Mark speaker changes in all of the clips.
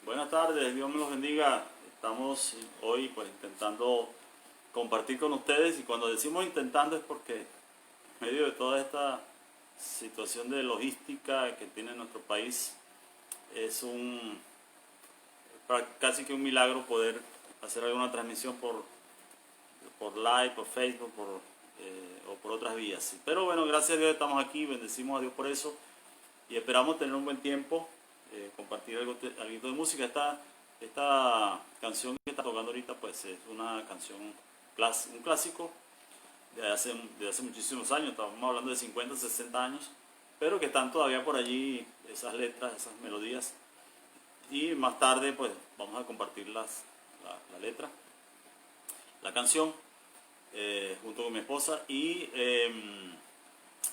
Speaker 1: Buenas tardes, Dios me los bendiga. Estamos hoy pues intentando compartir con ustedes, y cuando decimos intentando es porque en medio de toda esta situación de logística que tiene nuestro país es casi que un milagro poder hacer alguna transmisión por live, por Facebook, o por otras vías. Pero bueno, gracias a Dios estamos aquí, bendecimos a Dios por eso y esperamos tener un buen tiempo, compartir algo de música. Esta canción que está tocando ahorita pues es una canción, un clásico de hace muchísimos años, estamos hablando de 50, 60 años, pero que están todavía por allí esas letras, esas melodías. Y más tarde pues vamos a compartir la letra, la canción, junto con mi esposa, y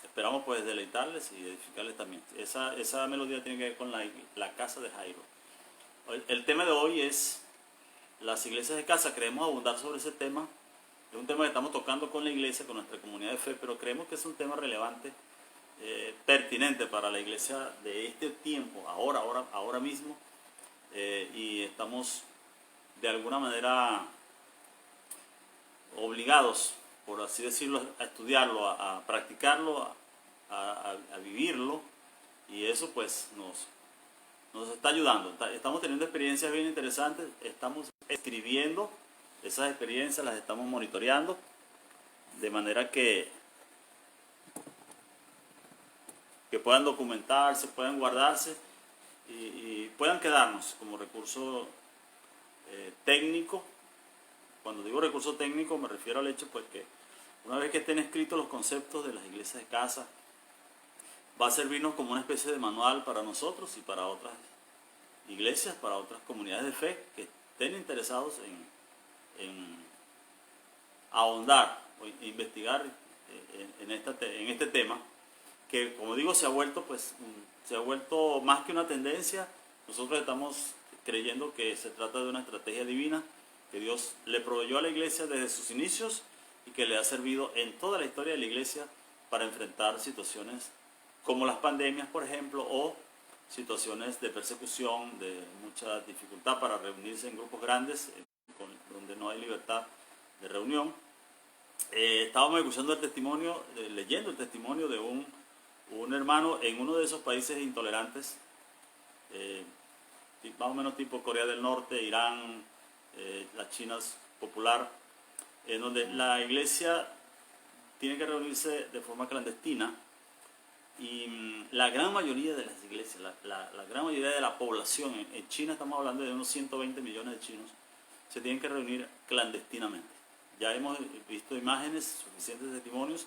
Speaker 1: esperamos pues deleitarles y edificarles también. Esa melodía tiene que ver con la casa de Jairo. El tema de hoy es las iglesias de casa. Queremos abundar sobre ese tema. Es un tema que estamos tocando con la iglesia, con nuestra comunidad de fe, pero creemos que es un tema relevante, pertinente para la iglesia de este tiempo, ahora mismo, y estamos de alguna manera obligados, por así decirlo, a estudiarlo, a practicarlo, a vivirlo, y eso pues nos está ayudando. Estamos teniendo experiencias bien interesantes, estamos escribiendo esas experiencias, las estamos monitoreando, de manera que puedan documentarse, puedan guardarse y puedan quedarnos como recurso técnico. Cuando digo recurso técnico me refiero al hecho pues que una vez que estén escritos los conceptos de las iglesias de casa, va a servirnos como una especie de manual para nosotros y para otras iglesias, para otras comunidades de fe que estén interesados en ahondar o investigar en este tema, que como digo se ha vuelto más que una tendencia. Nosotros estamos creyendo que se trata de una estrategia divina que Dios le proveyó a la iglesia desde sus inicios y que le ha servido en toda la historia de la iglesia para enfrentar situaciones como las pandemias, por ejemplo, o situaciones de persecución, de mucha dificultad para reunirse en grupos grandes, donde no hay libertad de reunión. Estábamos escuchando leyendo el testimonio de un hermano en uno de esos países intolerantes, más o menos tipo Corea del Norte, Irán, la China popular, en donde la iglesia tiene que reunirse de forma clandestina, y la gran mayoría de las iglesias, la gran mayoría de la población, en China estamos hablando de unos 120 millones de chinos, se tienen que reunir clandestinamente. Ya hemos visto imágenes, suficientes testimonios.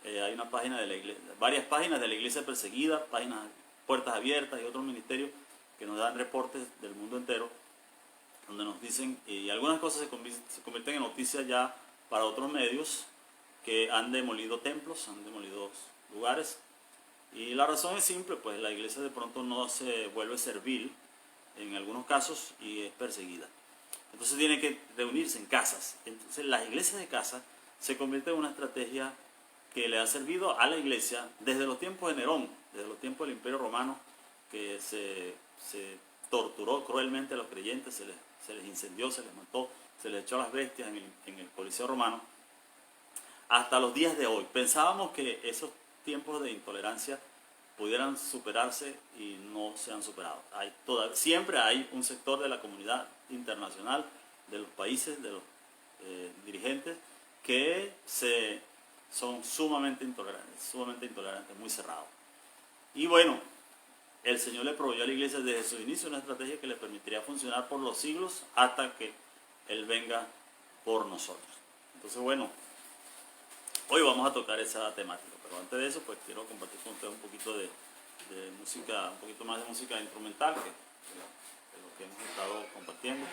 Speaker 1: Hay una página de la iglesia, varias páginas de la iglesia perseguida, páginas Puertas Abiertas y otros ministerios que nos dan reportes del mundo entero, donde nos dicen, y algunas cosas se convierten en noticias ya para otros medios, que han demolido templos, han demolido lugares, y la razón es simple, pues la iglesia de pronto no se vuelve servil en algunos casos y es perseguida. Entonces tiene que reunirse en casas. Entonces las iglesias de casa se convierten en una estrategia que le ha servido a la iglesia desde los tiempos de Nerón, desde los tiempos del Imperio Romano, que se torturó cruelmente a los creyentes, se les incendió, se les mató, se les echó a las bestias en el Coliseo Romano, hasta los días de hoy. Pensábamos que esos tiempos de intolerancia pudieran superarse y no se han superado. Siempre hay un sector de la comunidad internacional, de los países, de los dirigentes, que son sumamente intolerantes, muy cerrados. Y bueno, el Señor le proveyó a la iglesia desde su inicio una estrategia que le permitiría funcionar por los siglos hasta que Él venga por nosotros. Entonces bueno, hoy vamos a tocar esa temática, pero antes de eso pues quiero compartir con ustedes un poquito de música, un poquito más de música instrumental que lo que hemos estado compartiendo.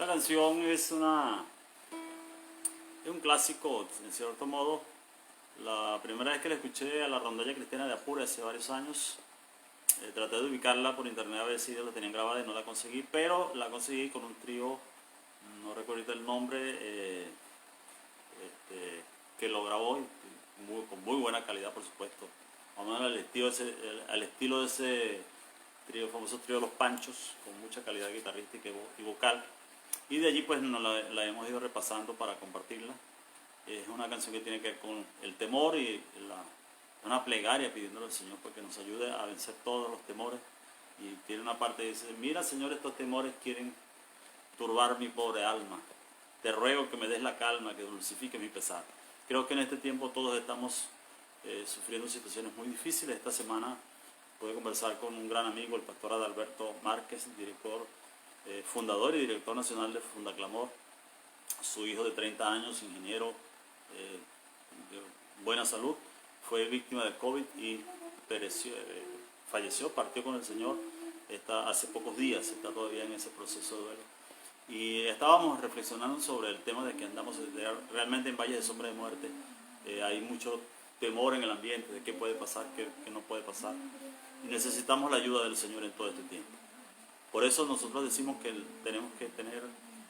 Speaker 1: Esta canción es un clásico, en cierto modo. La primera vez que la escuché a la rondalla cristiana de Apure hace varios años, traté de ubicarla por internet a ver si la tenían grabada y no la conseguí, pero la conseguí con un trío, no recuerdo ahorita el nombre, que lo grabó con muy buena calidad, por supuesto. Vamos a ver al estilo de ese trío, famoso trío de Los Panchos, con mucha calidad guitarrística y vocal. Y de allí pues la hemos ido repasando para compartirla. Es una canción que tiene que ver con el temor y una plegaria pidiéndole al Señor pues, que nos ayude a vencer todos los temores. Y tiene una parte que dice: mira, Señor, estos temores quieren turbar mi pobre alma. Te ruego que me des la calma, que dulcifique mi pesar. Creo que en este tiempo todos estamos sufriendo situaciones muy difíciles. Esta semana pude conversar con un gran amigo, el pastor Adalberto Márquez, director, fundador y director nacional de Fundaclamor. Su hijo de 30 años, ingeniero de buena salud, fue víctima de COVID y falleció, partió con el Señor hace pocos días, está todavía en ese proceso de duelo. Y estábamos reflexionando sobre el tema de que andamos realmente en valles de sombra de muerte. Hay mucho temor en el ambiente de qué puede pasar, qué no puede pasar. Y necesitamos la ayuda del Señor en todo este tiempo. Por eso nosotros decimos que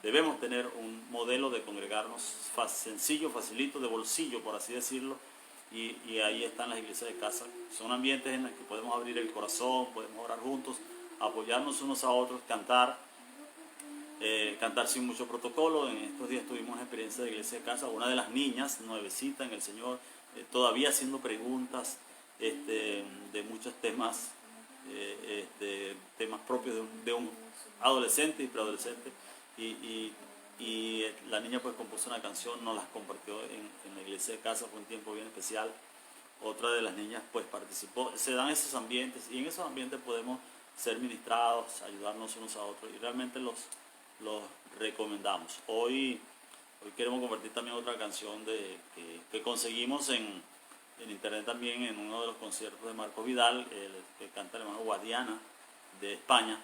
Speaker 1: debemos tener un modelo de congregarnos sencillo, facilito, de bolsillo, por así decirlo. Y ahí están las iglesias de casa. Son ambientes en los que podemos abrir el corazón, podemos orar juntos, apoyarnos unos a otros, cantar sin mucho protocolo. En estos días tuvimos una experiencia de iglesia de casa. Una de las niñas, nuevecita en el Señor, todavía haciendo preguntas de muchos temas, temas propios de un adolescente y preadolescente. Y la niña pues compuso una canción, nos las compartió en la iglesia de casa. Fue un tiempo bien especial. Otra de las niñas pues participó. Se dan esos ambientes y en esos ambientes podemos ser ministrados, ayudarnos unos a otros, y realmente los recomendamos. Hoy queremos compartir también otra canción que conseguimos en internet también, en uno de los conciertos de Marco Vidal, que canta el hermano Guadiana de España,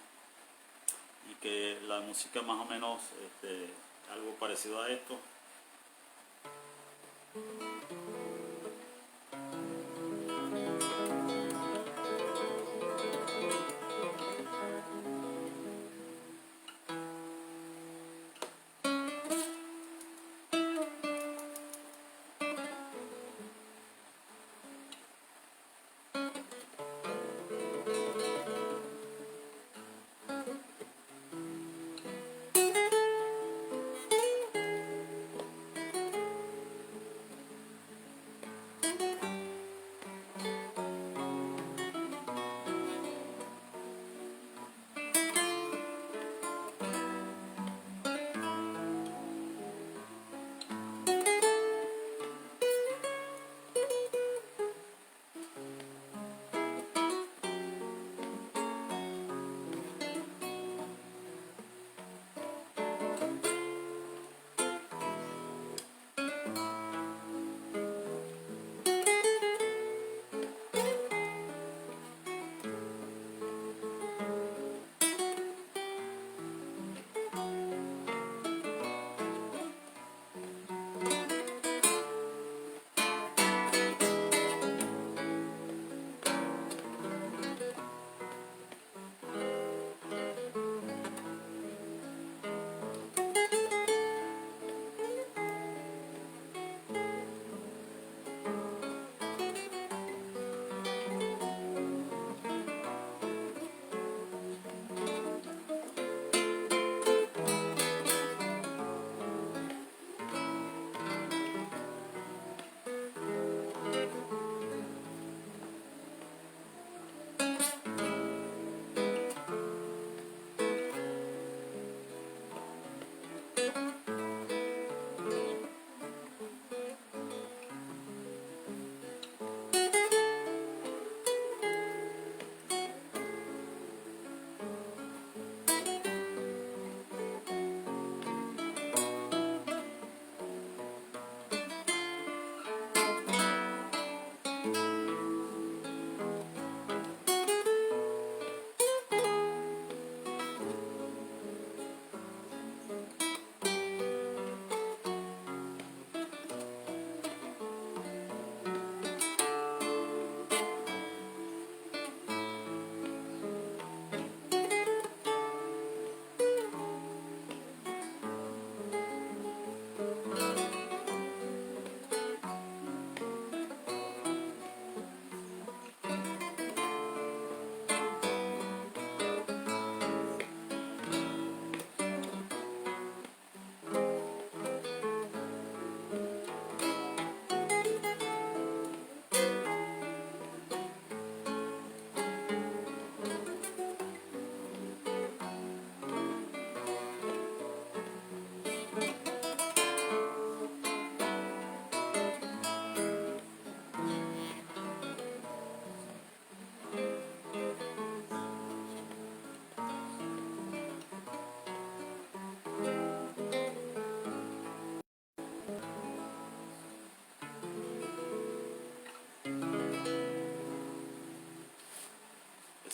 Speaker 1: y que la música más o menos algo parecido a esto.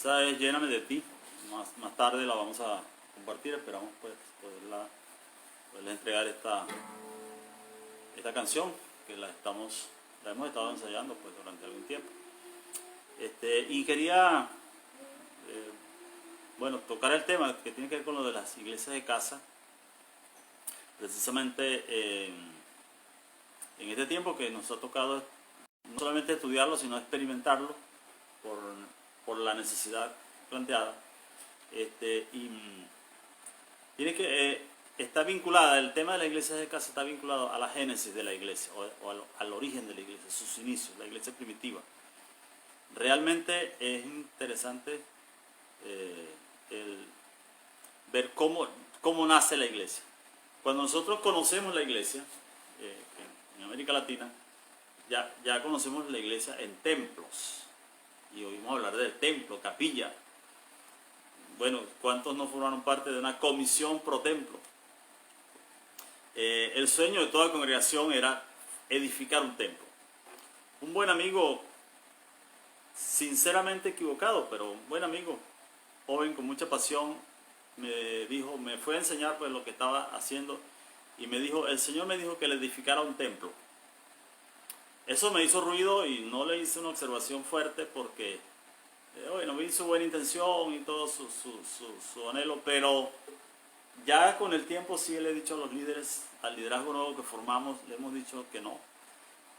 Speaker 1: Esa es Lléname de ti. Más tarde la vamos a compartir. Esperamos pues poderles entregar esta canción que la hemos estado ensayando pues durante algún tiempo. Y quería tocar el tema que tiene que ver con lo de las iglesias de casa, precisamente en este tiempo que nos ha tocado no solamente estudiarlo, sino experimentarlo por la necesidad planteada. Y tiene que está vinculada, el tema de la iglesia de casa está vinculado a la génesis de la iglesia o al origen de la iglesia, sus inicios, la iglesia primitiva. Realmente es interesante el ver cómo nace la iglesia. Cuando nosotros conocemos la iglesia en América Latina, ya conocemos la iglesia en templos. Y oímos hablar del templo, capilla. Bueno, ¿cuántos no formaron parte de una comisión pro templo? El sueño de toda congregación era edificar un templo. Un buen amigo, sinceramente equivocado, pero un buen amigo, joven con mucha pasión, me fue a enseñar pues lo que estaba haciendo y me dijo, el Señor me dijo que le edificara un templo. Eso me hizo ruido y no le hice una observación fuerte porque me hizo buena intención y todo su anhelo, pero ya con el tiempo sí le he dicho a los líderes, al liderazgo nuevo que formamos, le hemos dicho que no,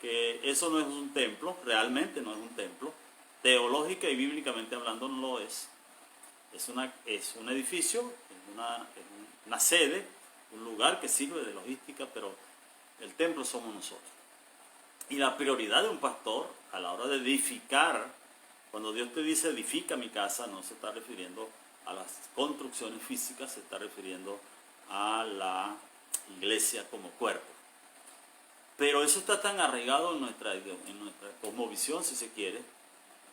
Speaker 1: que eso no es un templo, realmente no es un templo, teológica y bíblicamente hablando no lo es. Es un edificio, es una sede, un lugar que sirve de logística, pero el templo somos nosotros. Y la prioridad de un pastor a la hora de edificar, cuando Dios te dice edifica mi casa, no se está refiriendo a las construcciones físicas, se está refiriendo a la iglesia como cuerpo. Pero eso está tan arraigado en nuestra cosmovisión, si se quiere,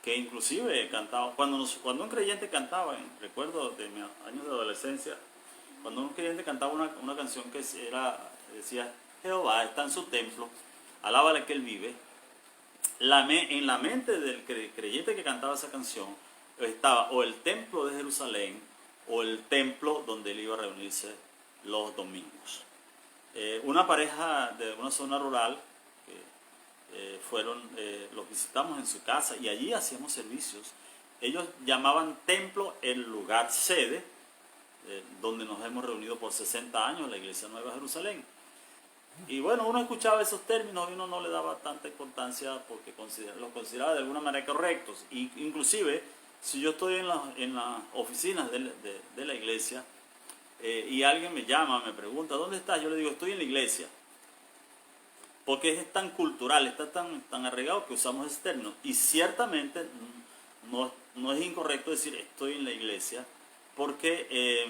Speaker 1: que inclusive cantaba, cuando un creyente cantaba, recuerdo de mis años de adolescencia, cuando un creyente cantaba una canción que decía, Jehová está en su templo, alábale que él vive. En la mente del creyente que cantaba esa canción estaba o el templo de Jerusalén o el templo donde él iba a reunirse los domingos. Una pareja de una zona rural los visitamos en su casa y allí hacíamos servicios. Ellos llamaban templo el lugar sede donde nos hemos reunido por 60 años, la Iglesia Nueva de Jerusalén. Y bueno, uno escuchaba esos términos y uno no le daba tanta importancia porque los consideraba de alguna manera correctos. Inclusive, si yo estoy en las oficinas de la iglesia y alguien me llama, me pregunta, ¿dónde estás? Yo le digo, estoy en la iglesia. Porque es tan cultural, está tan arraigado que usamos ese término. Y ciertamente no es incorrecto decir estoy en la iglesia, porque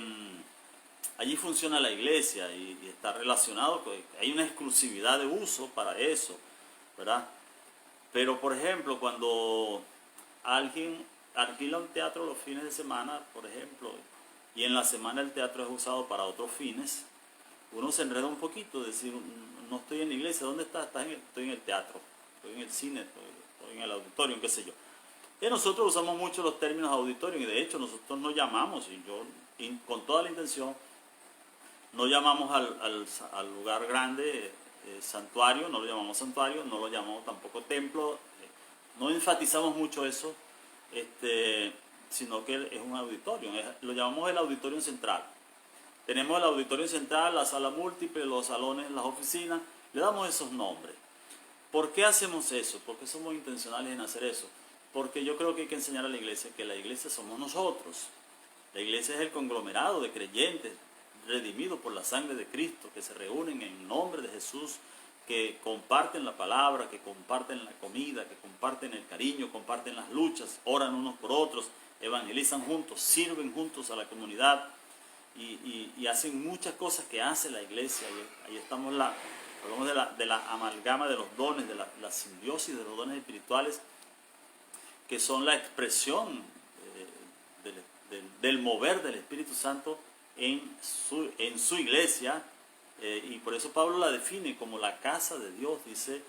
Speaker 1: allí funciona la iglesia y está relacionado, hay una exclusividad de uso para eso, ¿verdad? Pero, por ejemplo, cuando alguien alquila un teatro los fines de semana, por ejemplo, y en la semana el teatro es usado para otros fines, uno se enreda un poquito, decir, no estoy en la iglesia, ¿dónde estás? Estoy en el teatro, estoy en el cine, estoy en el auditorio, qué sé yo. Y nosotros usamos mucho los términos auditorio y de hecho nosotros no llamamos, con toda la intención, no llamamos al lugar grande santuario, no lo llamamos santuario, no lo llamamos tampoco templo, no enfatizamos mucho eso, sino que es un auditorio, lo llamamos el auditorio central. Tenemos el auditorio central, la sala múltiple, los salones, las oficinas, le damos esos nombres. ¿Por qué hacemos eso? ¿Por qué somos intencionales en hacer eso? Porque yo creo que hay que enseñar a la iglesia que la iglesia somos nosotros. La iglesia es el conglomerado de creyentes redimidos por la sangre de Cristo, que se reúnen en nombre de Jesús, que comparten la palabra, que comparten la comida, que comparten el cariño, comparten las luchas, oran unos por otros, evangelizan juntos, sirven juntos a la comunidad y hacen muchas cosas que hace la iglesia. Ahí estamos, hablamos de la amalgama de los dones, de la simbiosis de los dones espirituales, que son la expresión del mover del Espíritu Santo en su iglesia, y por eso Pablo la define como la casa de Dios, dice,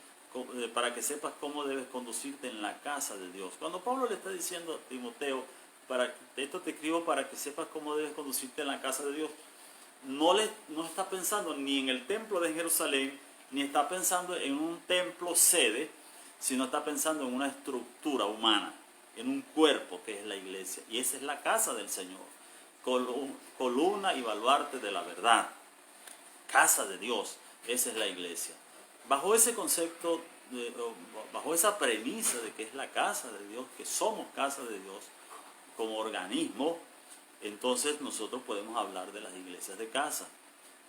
Speaker 1: para que sepas cómo debes conducirte en la casa de Dios. Cuando Pablo le está diciendo a Timoteo, esto te escribo para que sepas cómo debes conducirte en la casa de Dios, no está pensando ni en el templo de Jerusalén, ni está pensando en un templo sede, sino está pensando en una estructura humana, en un cuerpo que es la iglesia. Y esa es la casa del Señor, columna y baluarte de la verdad, casa de Dios, esa es la iglesia. Bajo ese concepto, bajo esa premisa de que es la casa de Dios, que somos casa de Dios como organismo, entonces nosotros podemos hablar de las iglesias de casa.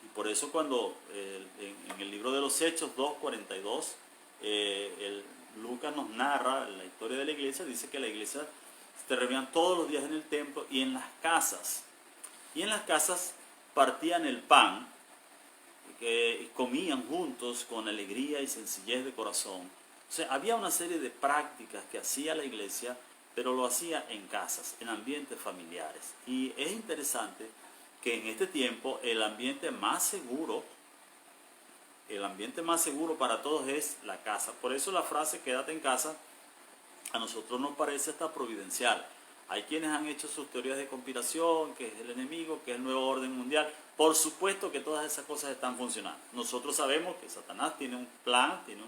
Speaker 1: Y por eso cuando en el libro de los Hechos 2:42, Lucas nos narra la historia de la iglesia, dice que la iglesia se reunían todos los días en el templo y en las casas. Y en las casas partían el pan, que comían juntos con alegría y sencillez de corazón. O sea, había una serie de prácticas que hacía la iglesia, pero lo hacía en casas, en ambientes familiares. Y es interesante que en este tiempo el ambiente más seguro para todos es la casa. Por eso la frase quédate en casa a nosotros nos parece hasta providencial. Hay quienes han hecho sus teorías de conspiración, que es el enemigo, que es el nuevo orden mundial. Por supuesto que todas esas cosas están funcionando. Nosotros sabemos que Satanás tiene un plan, tiene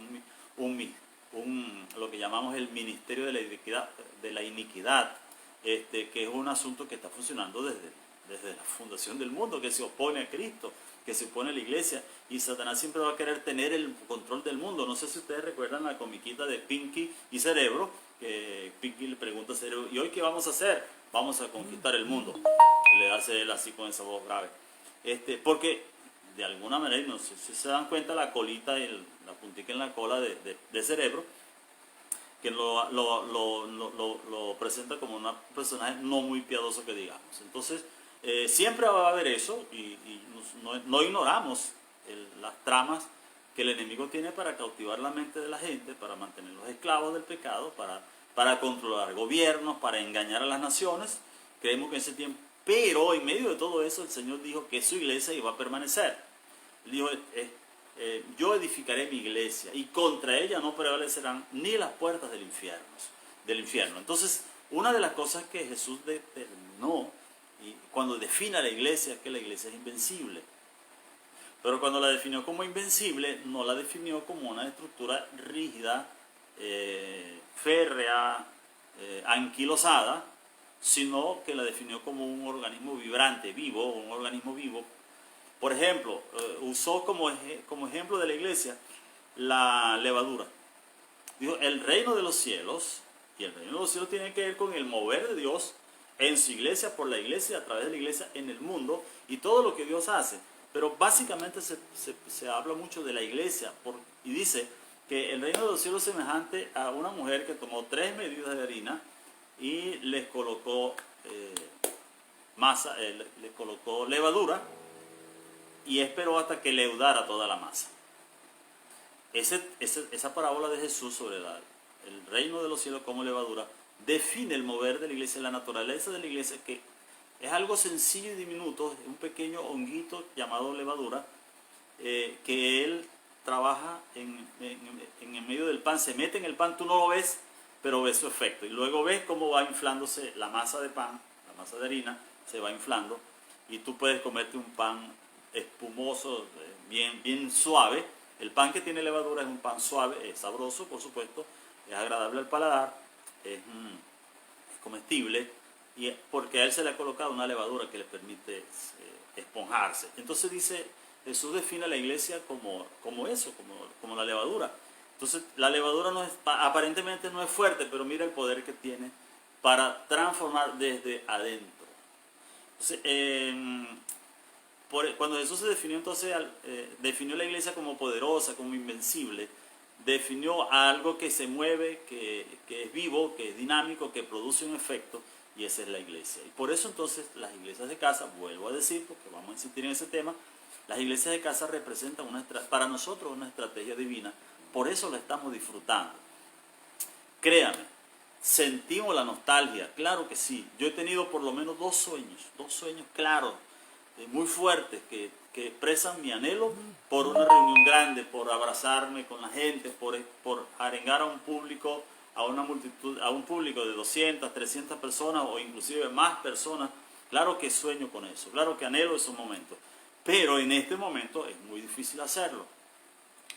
Speaker 1: lo que llamamos el ministerio de la iniquidad, que es un asunto que está funcionando desde la fundación del mundo, que se opone a Cristo, que se opone a la iglesia, y Satanás siempre va a querer tener el control del mundo. No sé si ustedes recuerdan la comiquita de Pinky y Cerebro, que Pinky le pregunta a Cerebro, ¿y hoy qué vamos a hacer? Vamos a conquistar el mundo. Le hace él así con esa voz grave. Porque de alguna manera, no sé si se dan cuenta, la colita y la puntica en la cola de Cerebro, que lo presenta como un personaje no muy piadoso, que digamos. Entonces, siempre va a haber eso, y no ignoramos las tramas que el enemigo tiene para cautivar la mente de la gente, para mantenerlos esclavos del pecado, para controlar gobiernos, para engañar a las naciones. Creemos que en ese tiempo, pero en medio de todo eso el Señor dijo que su iglesia iba a permanecer. Él dijo, yo edificaré mi iglesia y contra ella no prevalecerán ni las puertas del infierno. Entonces, una de las cosas que Jesús determinó y cuando define a la iglesia es que la iglesia es invencible. Pero cuando la definió como invencible, no la definió como una estructura rígida, férrea, anquilosada, sino que la definió como un organismo vibrante, vivo, un organismo vivo. Por ejemplo, usó como ejemplo de la iglesia la levadura. Dijo, el reino de los cielos, y el reino de los cielos tiene que ver con el mover de Dios en su iglesia, por la iglesia, a través de la iglesia, en el mundo, y todo lo que Dios hace. Pero básicamente se habla mucho de la iglesia, y dice que el reino de los cielos es semejante a una mujer que tomó 3 medidas de harina y les colocó les colocó levadura y esperó hasta que leudara toda la masa. Esa parábola de Jesús sobre el reino de los cielos como levadura define el mover de la iglesia, la naturaleza de la iglesia, que es algo sencillo y diminuto, un pequeño honguito llamado levadura, que él trabaja en el medio del pan, se mete en el pan, tú no lo ves, pero ves su efecto. Y luego ves cómo va inflándose la masa de pan, la masa de harina, se va inflando, y tú puedes comerte un pan espumoso, bien suave. El pan que tiene levadura es un pan suave, es sabroso, por supuesto, es agradable al paladar, es comestible, y porque a él se le ha colocado una levadura que le permite esponjarse. Entonces Jesús define a la iglesia como eso, como la levadura. Entonces la levadura aparentemente no es fuerte, pero mira el poder que tiene para transformar desde adentro. Entonces, cuando Jesús se definió, definió la iglesia como poderosa, como invencible, definió a algo que se mueve, que es vivo, que es dinámico, que produce un efecto, y esa es la iglesia. Y por eso entonces las iglesias de casa, vuelvo a decir, porque vamos a insistir en ese tema, las iglesias de casa representan para nosotros una estrategia divina, por eso la estamos disfrutando. Créame, sentimos la nostalgia, claro que sí. Yo he tenido por lo menos dos sueños claros, muy fuertes, que expresan mi anhelo por una reunión grande, por abrazarme con la gente, por arengar a un público, a un público de 200, 300 personas o inclusive más personas. Claro que sueño con eso, claro que anhelo esos momentos, pero en este momento es muy difícil hacerlo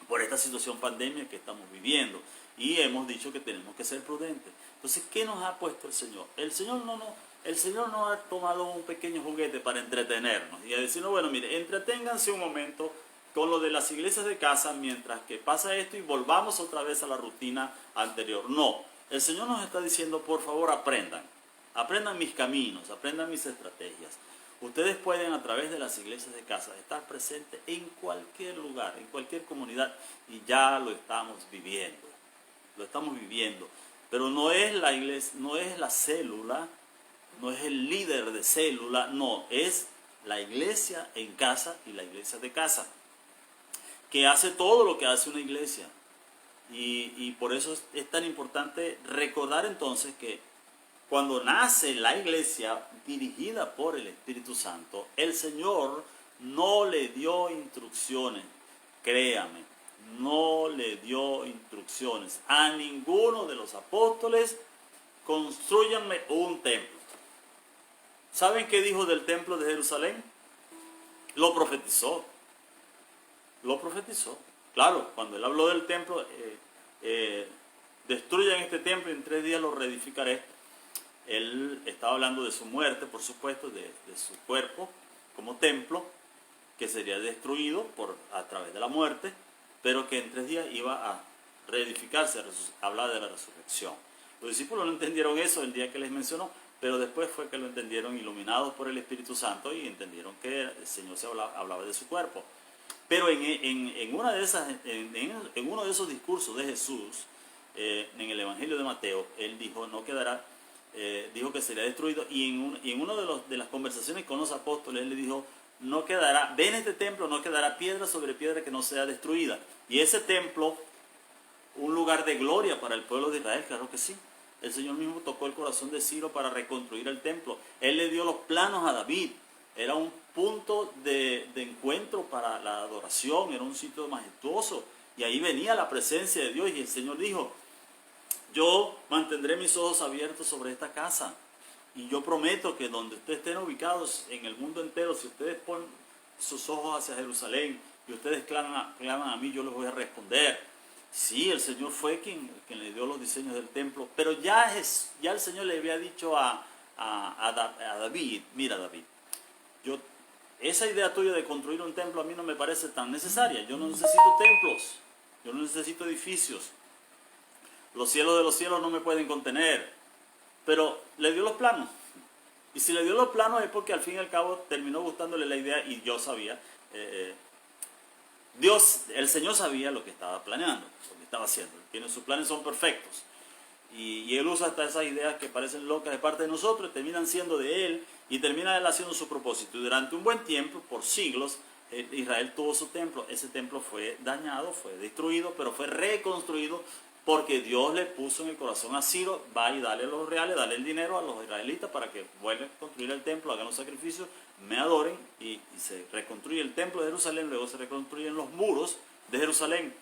Speaker 1: por esta situación pandemia que estamos viviendo, y hemos dicho que tenemos que ser prudentes. Entonces, ¿qué nos ha puesto el Señor? El Señor no ha tomado un pequeño juguete para entretenernos y a decirnos, bueno, mire, entreténganse un momento con lo de las iglesias de casa mientras que pasa esto y volvamos otra vez a la rutina anterior. No, el Señor nos está diciendo, por favor, aprendan mis caminos, aprendan mis estrategias. Ustedes pueden, a través de las iglesias de casa, estar presentes en cualquier lugar, en cualquier comunidad, y ya lo estamos viviendo. Pero no es la iglesia, no es la célula, no es el líder de célula, no, es la iglesia en casa y la iglesia de casa, que hace todo lo que hace una iglesia. Y por eso es tan importante recordar entonces que cuando nace la iglesia dirigida por el Espíritu Santo, el Señor no le dio instrucciones, créame, no le dio instrucciones a ninguno de los apóstoles, construyanme un templo. ¿Saben qué dijo del templo de Jerusalén? Lo profetizó. Claro, cuando él habló del templo, destruyan este templo y en 3 días lo reedificaré. Él estaba hablando de su muerte, por supuesto, de su cuerpo como templo, que sería destruido a través de la muerte, pero que en 3 días iba a reedificarse, hablar de la resurrección. Los discípulos no entendieron eso el día que les mencionó, pero después fue que lo entendieron, iluminados por el Espíritu Santo, y entendieron que el Señor hablaba de su cuerpo. Pero en uno de esos discursos de Jesús, en el Evangelio de Mateo, él dijo, dijo que sería destruido, y en una de las conversaciones con los apóstoles, él le dijo, ven este templo, no quedará piedra sobre piedra que no sea destruida. Y ese templo, un lugar de gloria para el pueblo de Israel, claro que sí. El Señor mismo tocó el corazón de Ciro para reconstruir el templo. Él le dio los planos a David era un punto de encuentro para la adoración, era un sitio majestuoso. Y ahí venía la presencia de Dios y el Señor dijo, yo mantendré mis ojos abiertos sobre esta casa. Y yo prometo que donde ustedes estén ubicados en el mundo entero, si ustedes ponen sus ojos hacia Jerusalén y ustedes claman a mí, yo les voy a responder. Sí, el Señor fue quien le dio los diseños del templo, pero ya el Señor le había dicho a David, mira David, esa idea tuya de construir un templo a mí no me parece tan necesaria. Yo no necesito templos, yo no necesito edificios. Los cielos de los cielos no me pueden contener. Pero le dio los planos. Y si le dio los planos es porque al fin y al cabo terminó gustándole la idea y yo sabía. El Señor sabía lo que estaba planeando, lo que estaba haciendo. Sus planes son perfectos. Y Él usa hasta esas ideas que parecen locas de parte de nosotros, terminan siendo de Él y termina Él haciendo su propósito. Y durante un buen tiempo, por siglos, Israel tuvo su templo. Ese templo fue dañado, fue destruido, pero fue reconstruido porque Dios le puso en el corazón a Ciro, va y dale los reales, dale el dinero a los israelitas para que vuelvan a construir el templo, hagan los sacrificios, me adoren y se reconstruye el templo de Jerusalén, luego se reconstruyen los muros de Jerusalén.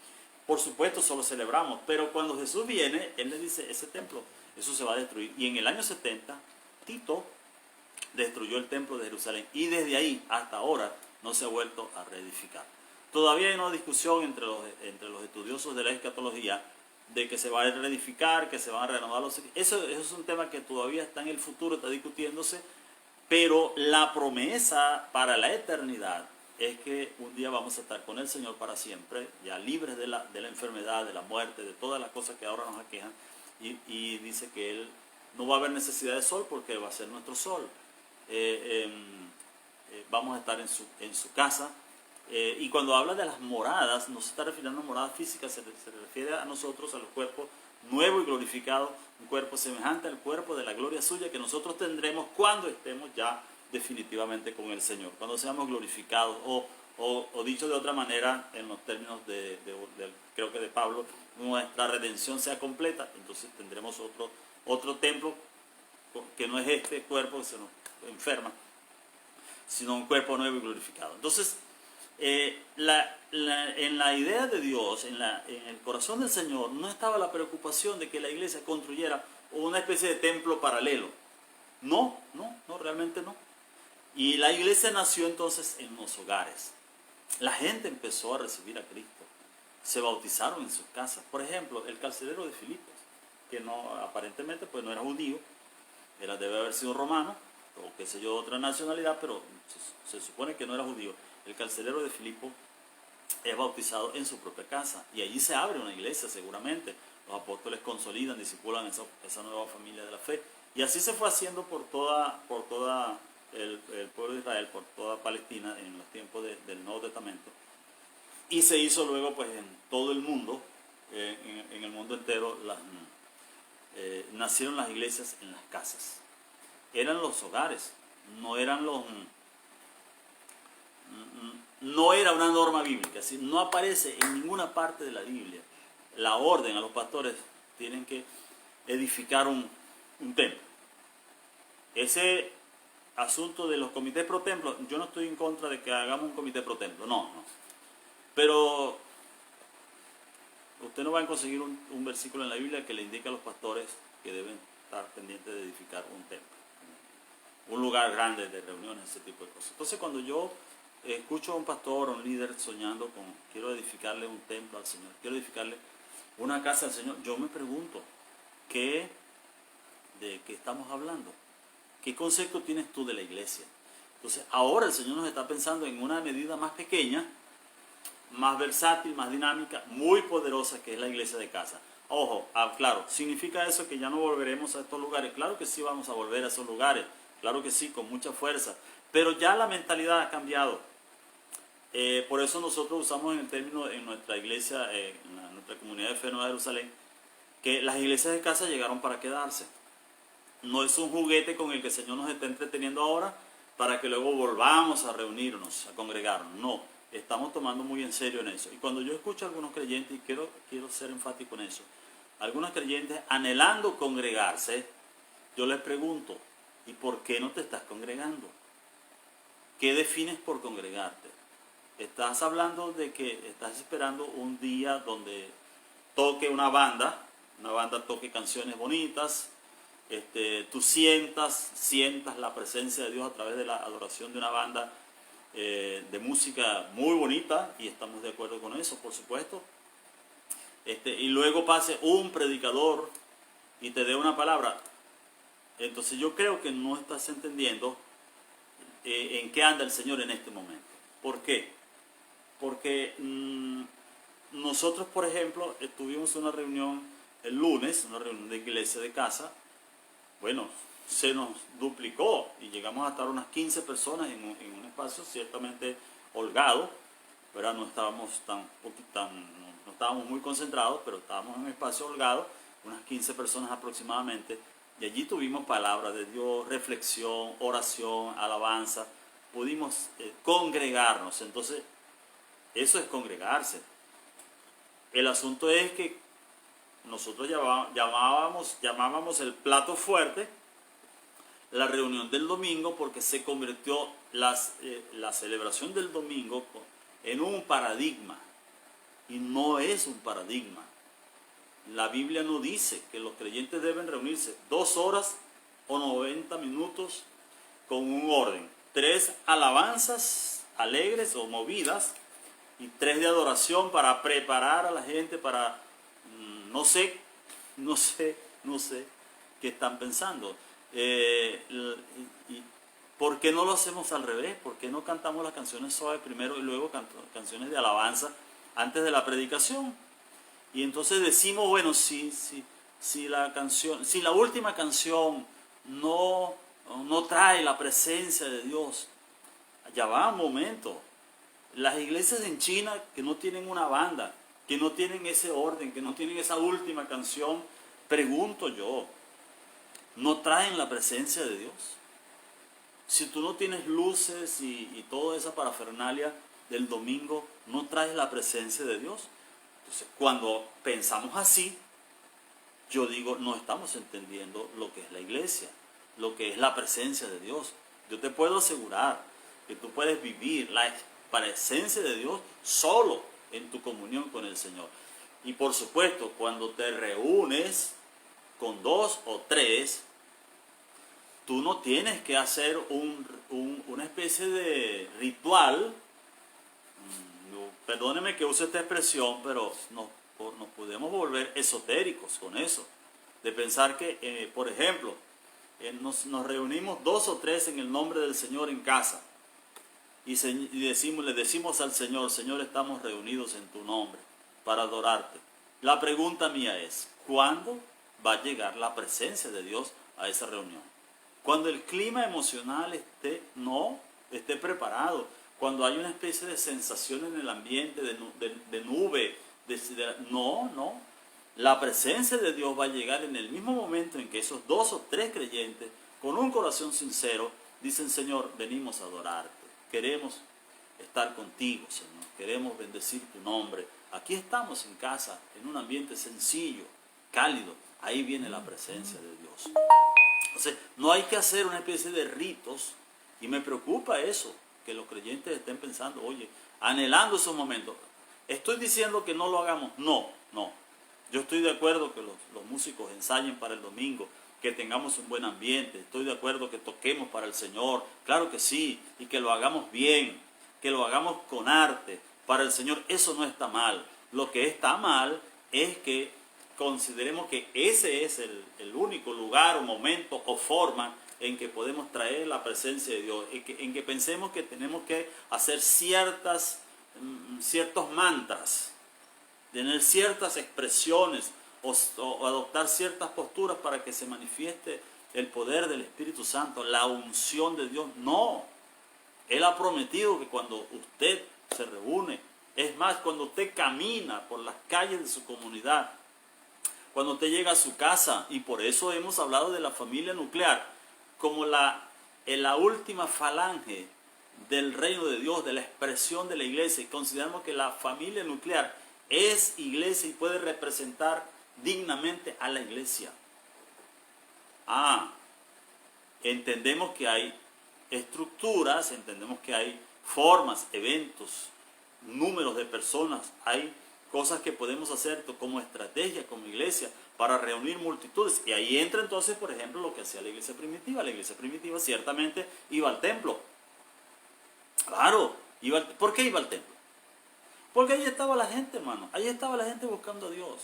Speaker 1: Por supuesto, solo celebramos, pero cuando Jesús viene, Él le dice, ese templo, eso se va a destruir. Y en el año 70, Tito destruyó el templo de Jerusalén y desde ahí hasta ahora no se ha vuelto a reedificar. Todavía hay una discusión entre los estudiosos de la escatología de que se va a reedificar, que se van a renovar los... Eso es un tema que todavía está en el futuro, está discutiéndose, pero la promesa para la eternidad es que un día vamos a estar con el Señor para siempre, ya libres de la enfermedad, de la muerte, de todas las cosas que ahora nos aquejan, y dice que Él no va a haber necesidad de sol porque va a ser nuestro sol. Vamos a estar en su casa. Y cuando habla de las moradas, no se está refiriendo a moradas físicas, se refiere a nosotros, a los cuerpos nuevos y glorificados, un cuerpo semejante al cuerpo de la gloria suya que nosotros tendremos cuando estemos ya definitivamente con el Señor, cuando seamos glorificados, o dicho de otra manera, en los términos creo que de Pablo, nuestra redención sea completa, entonces tendremos otro templo que no es este cuerpo que se nos enferma, sino un cuerpo nuevo y glorificado. Entonces, en la idea de Dios, en el corazón del Señor, no estaba la preocupación de que la iglesia construyera una especie de templo paralelo. No, realmente no. Y la iglesia nació entonces en los hogares. La gente empezó a recibir a Cristo. Se bautizaron en sus casas. Por ejemplo, el carcelero de Filipos, que aparentemente pues no era judío, debe haber sido romano, o qué sé yo, otra nacionalidad, pero se supone que no era judío. El carcelero de Filipo es bautizado en su propia casa y allí se abre una iglesia seguramente. Los apóstoles consolidan, discipulan esa nueva familia de la fe. Y así se fue haciendo por toda el pueblo de Israel, por toda Palestina en los tiempos del Nuevo Testamento. Y se hizo luego pues en todo el mundo, en el mundo entero, nacieron las iglesias en las casas. Eran los hogares, no era una norma bíblica, ¿sí? No aparece en ninguna parte de la Biblia la orden a los pastores, tienen que edificar un templo. Ese asunto de los comités pro templo, yo no estoy en contra de que hagamos un comité pro templo, no. Pero usted no va a conseguir un versículo en la Biblia que le indique a los pastores que deben estar pendientes de edificar un templo, un lugar grande de reuniones, ese tipo de cosas. Entonces cuando yo escucho a un pastor o un líder soñando con quiero edificarle un templo al Señor, quiero edificarle una casa al Señor, yo me pregunto, ¿de qué estamos hablando? ¿Qué concepto tienes tú de la iglesia? Entonces ahora el Señor nos está pensando en una medida más pequeña, más versátil, más dinámica, muy poderosa, que es la iglesia de casa. Ojo, claro, ¿significa eso que ya no volveremos a estos lugares? Claro que sí vamos a volver a esos lugares, claro que sí, con mucha fuerza, pero ya la mentalidad ha cambiado. Por eso nosotros usamos en el término en nuestra iglesia, en nuestra comunidad de fe Nueva Jerusalén, que las iglesias de casa llegaron para quedarse. No es un juguete con el que el Señor nos está entreteniendo ahora para que luego volvamos a reunirnos, a congregarnos. No, estamos tomando muy en serio en eso. Y cuando yo escucho a algunos creyentes, y quiero ser enfático en eso, algunos creyentes anhelando congregarse, yo les pregunto, ¿y por qué no te estás congregando? ¿qué defines por congregarte? Estás hablando de que estás esperando un día donde toque una banda toque canciones bonitas, tú sientas la presencia de Dios a través de la adoración de una banda de música muy bonita, y estamos de acuerdo con eso, por supuesto. Y luego pase un predicador y te dé una palabra. Entonces yo creo que no estás entendiendo en qué anda el Señor en este momento. ¿Por qué? Porque nosotros, por ejemplo, tuvimos una reunión el lunes, una reunión de iglesia de casa. Bueno, se nos duplicó y llegamos a estar unas 15 personas en un espacio ciertamente holgado, pero no estábamos no estábamos muy concentrados, pero estábamos en un espacio holgado, unas 15 personas aproximadamente, y allí tuvimos palabra de Dios, reflexión, oración, alabanza, pudimos congregarnos. Entonces, eso es congregarse. El asunto es que nosotros llamábamos el plato fuerte la reunión del domingo, porque se convirtió la celebración del domingo en un paradigma, y no es un paradigma. La Biblia no dice que los creyentes deben reunirse 2 horas o 90 minutos con un orden, 3 alabanzas alegres o movidas y 3 de adoración para preparar a la gente para no sé qué están pensando. ¿Por qué no lo hacemos al revés? ¿Por qué no cantamos las canciones suaves primero y luego canciones de alabanza antes de la predicación? Y entonces decimos, bueno, si la última canción no trae la presencia de Dios, ya va un momento. Las iglesias en China que no tienen una banda, que no tienen ese orden, que no tienen esa última canción, pregunto yo, ¿no traen la presencia de Dios? Si tú no tienes luces y toda esa parafernalia del domingo, ¿no traes la presencia de Dios? Entonces, cuando pensamos así, yo digo, no estamos entendiendo lo que es la iglesia, lo que es la presencia de Dios. Yo te puedo asegurar que tú puedes vivir la presencia de Dios solo en tu comunión con el Señor. Y por supuesto, cuando te reúnes con 2 o 3, tú no tienes que hacer una especie de ritual. Perdóneme que use esta expresión, pero nos podemos volver esotéricos con eso. De pensar que, por ejemplo, nos reunimos 2 o 3 en el nombre del Señor en casa. Y le decimos al Señor, Señor, estamos reunidos en tu nombre para adorarte. La pregunta mía es, ¿cuándo va a llegar la presencia de Dios a esa reunión? Cuando el clima emocional esté preparado, cuando hay una especie de sensación en el ambiente, de nube, no. La presencia de Dios va a llegar en el mismo momento en que esos 2 o 3 creyentes, con un corazón sincero, dicen, Señor, venimos a adorarte. Queremos estar contigo, Señor. Queremos bendecir tu nombre. Aquí estamos en casa, en un ambiente sencillo, cálido. Ahí viene la presencia de Dios. Entonces, no hay que hacer una especie de ritos. Y me preocupa eso, que los creyentes estén pensando, oye, anhelando esos momentos. ¿Estoy diciendo que no lo hagamos? No. Yo estoy de acuerdo que los músicos ensayen para el domingo, que tengamos un buen ambiente. Estoy de acuerdo que toquemos para el Señor, claro que sí, y que lo hagamos bien, que lo hagamos con arte para el Señor. Eso no está mal. Lo que está mal es que consideremos que ese es el único lugar o momento o forma en que podemos traer la presencia de Dios, en que pensemos que tenemos que hacer ciertos mantras, tener ciertas expresiones o adoptar ciertas posturas para que se manifieste el poder del Espíritu Santo, la unción de Dios. No, Él ha prometido que cuando usted se reúne, es más, cuando usted camina por las calles de su comunidad, cuando usted llega a su casa, y por eso hemos hablado de la familia nuclear como la última falange del reino de Dios, de la expresión de la iglesia, y consideramos que la familia nuclear es iglesia y puede representar dignamente a la iglesia. Entendemos que hay estructuras, entendemos que hay formas, eventos, números de personas, hay cosas que podemos hacer como estrategia, como iglesia, para reunir multitudes. Y ahí entra entonces, por ejemplo, lo que hacía la iglesia primitiva. La iglesia primitiva ciertamente iba al templo. Claro, ¿por qué iba al templo? Porque ahí estaba la gente, hermano. Ahí estaba la gente buscando a Dios.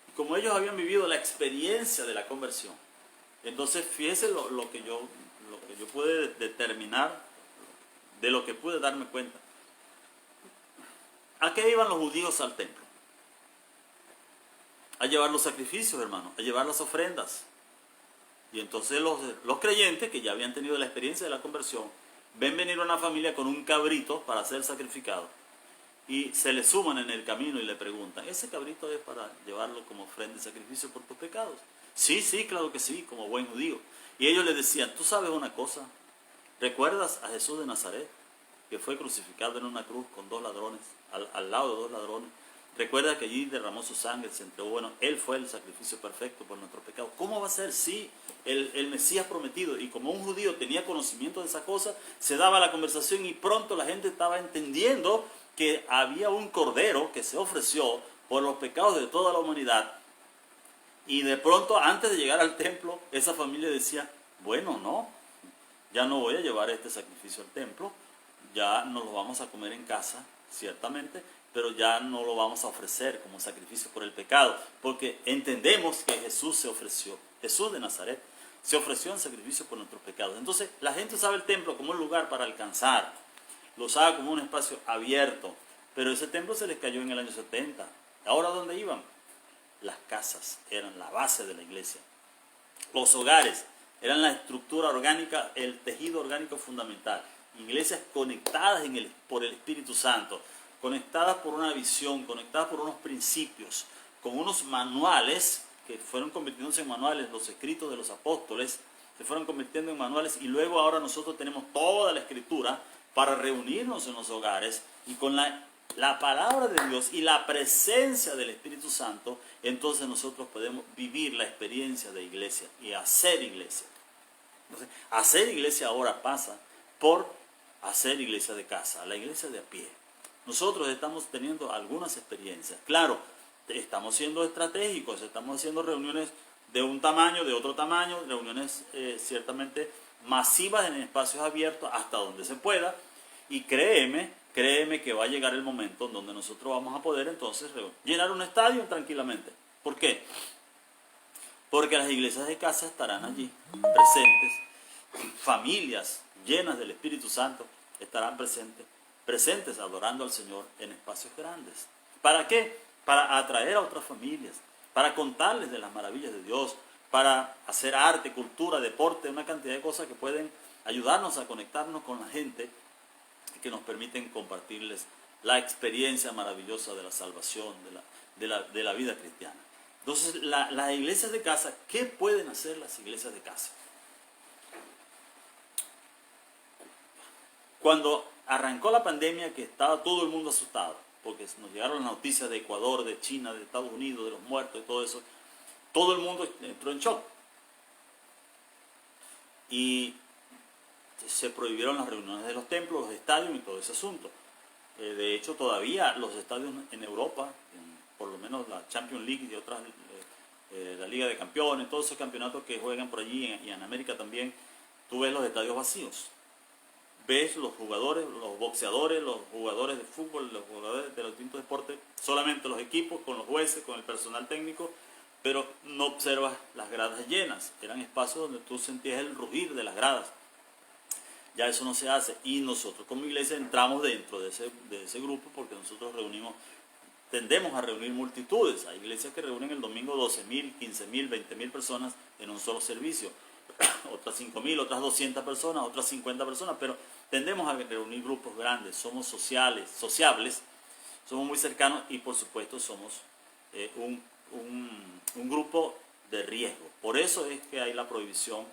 Speaker 1: Y como ellos habían vivido la experiencia de la conversión, entonces fíjese lo que yo pude determinar, de lo que pude darme cuenta. ¿A qué iban los judíos al templo? A llevar los sacrificios, hermano, a llevar las ofrendas. Y entonces los creyentes, que ya habían tenido la experiencia de la conversión, ven venir una familia con un cabrito para ser sacrificado. Y se le suman en el camino y le preguntan, ¿ese cabrito es para llevarlo como ofrenda y sacrificio por tus pecados? Sí, sí, claro que sí, como buen judío. Y ellos le decían, tú sabes una cosa, ¿recuerdas a Jesús de Nazaret, que fue crucificado en una cruz con dos ladrones, al lado de dos ladrones? Recuerda que allí derramó su sangre, se entregó. Bueno, Él fue el sacrificio perfecto por nuestros pecados. ¿Cómo va a ser? Sí, el Mesías prometido. Y como un judío tenía conocimiento de esa cosa, se daba la conversación y pronto la gente estaba entendiendo que había un cordero que se ofreció por los pecados de toda la humanidad. Y de pronto, antes de llegar al templo, esa familia decía, bueno, no, ya no voy a llevar este sacrificio al templo, ya nos lo vamos a comer en casa, ciertamente, pero ya no lo vamos a ofrecer como sacrificio por el pecado, porque entendemos que Jesús se ofreció, Jesús de Nazaret, se ofreció en sacrificio por nuestros pecados. Entonces, la gente usaba el templo como un lugar para alcanzar, lo usaba como un espacio abierto, pero ese templo se les cayó en el año 70. ¿Ahora dónde iban? Las casas eran la base de la iglesia. Los hogares eran la estructura orgánica, el tejido orgánico fundamental. Iglesias conectadas por el Espíritu Santo, conectadas por una visión, conectadas por unos principios, con unos manuales que fueron convirtiéndose en manuales, los escritos de los apóstoles se fueron convirtiendo en manuales, y luego ahora nosotros tenemos toda la escritura para reunirnos en los hogares, y con la palabra de Dios y la presencia del Espíritu Santo, entonces nosotros podemos vivir la experiencia de iglesia y hacer iglesia. Entonces, hacer iglesia ahora pasa por hacer iglesia de casa, la iglesia de a pie. Nosotros estamos teniendo algunas experiencias. Claro, estamos siendo estratégicos, estamos haciendo reuniones de un tamaño, de otro tamaño, reuniones ciertamente masivas en espacios abiertos hasta donde se pueda. Y créeme que va a llegar el momento en donde nosotros vamos a poder entonces llenar un estadio tranquilamente. ¿Por qué? Porque las iglesias de casa estarán allí, presentes, familias llenas del Espíritu Santo estarán presentes adorando al Señor en espacios grandes. ¿Para qué? Para atraer a otras familias, para contarles de las maravillas de Dios, para hacer arte, cultura, deporte, una cantidad de cosas que pueden ayudarnos a conectarnos con la gente, que nos permiten compartirles la experiencia maravillosa de la salvación, de la vida cristiana. Entonces, las iglesias de casa, ¿qué pueden hacer las iglesias de casa? Cuando arrancó la pandemia, que estaba todo el mundo asustado, porque nos llegaron las noticias de Ecuador, de China, de Estados Unidos, de los muertos y todo eso, todo el mundo entró en shock. Y se prohibieron las reuniones de los templos, los estadios y todo ese asunto. De hecho, todavía los estadios en Europa, por lo menos la Champions League y otras, la Liga de Campeones, todos esos campeonatos que juegan por allí y en América también, tú ves los estadios vacíos. Ves los jugadores, los boxeadores, los jugadores de fútbol, los jugadores de los distintos deportes, solamente los equipos, con los jueces, con el personal técnico, pero no observas las gradas llenas. Eran espacios donde tú sentías el rugir de las gradas. Ya eso no se hace, y nosotros como iglesia entramos dentro de ese grupo, porque nosotros tendemos a reunir multitudes. Hay iglesias que reúnen el domingo 12.000, 15.000, 20.000 personas en un solo servicio, otras 5.000, otras 200 personas, otras 50 personas, pero tendemos a reunir grupos grandes, somos sociables, somos muy cercanos, y por supuesto somos un grupo de riesgo. Por eso es que hay la prohibición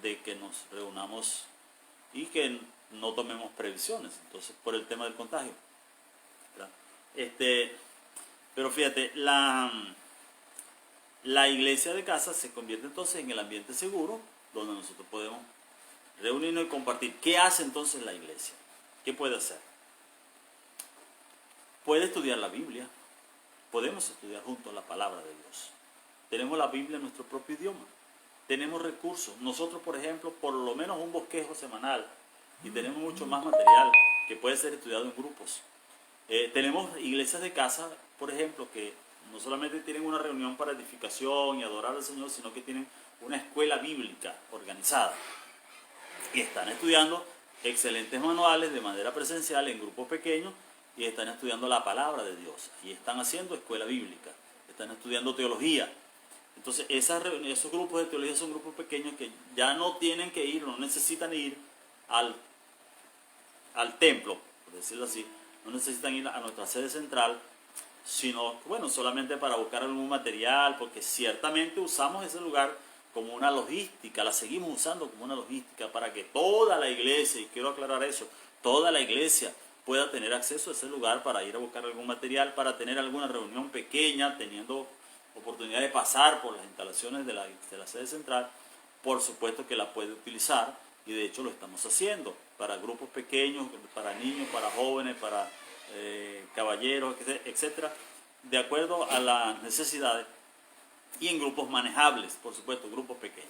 Speaker 1: de que nos reunamos y que no tomemos previsiones, entonces, por el tema del contagio. Pero fíjate, la iglesia de casa se convierte entonces en el ambiente seguro, donde nosotros podemos reunirnos y compartir. ¿Qué hace entonces la iglesia? ¿Qué puede hacer? Puede estudiar la Biblia. Podemos estudiar juntos la palabra de Dios. Tenemos la Biblia en nuestro propio idioma. Tenemos recursos. Nosotros, por ejemplo, por lo menos un bosquejo semanal, y tenemos mucho más material que puede ser estudiado en grupos. Tenemos iglesias de casa, por ejemplo, que no solamente tienen una reunión para edificación y adorar al Señor, sino que tienen una escuela bíblica organizada. Y están estudiando excelentes manuales de manera presencial en grupos pequeños y están estudiando la palabra de Dios. Y están haciendo escuela bíblica, están estudiando teología. Entonces esos grupos de teología son grupos pequeños que ya no tienen que ir, no necesitan ir al templo, por decirlo así, no necesitan ir a nuestra sede central, sino, bueno, solamente para buscar algún material, porque ciertamente usamos ese lugar como una logística, la seguimos usando como una logística para que toda la iglesia, y quiero aclarar eso, toda la iglesia pueda tener acceso a ese lugar para ir a buscar algún material, para tener alguna reunión pequeña, teniendo oportunidad de pasar por las instalaciones de la sede central. Por supuesto que la puede utilizar, y de hecho lo estamos haciendo para grupos pequeños, para niños, para jóvenes, para caballeros, etcétera, de acuerdo a las necesidades, y en grupos manejables, por supuesto, grupos pequeños,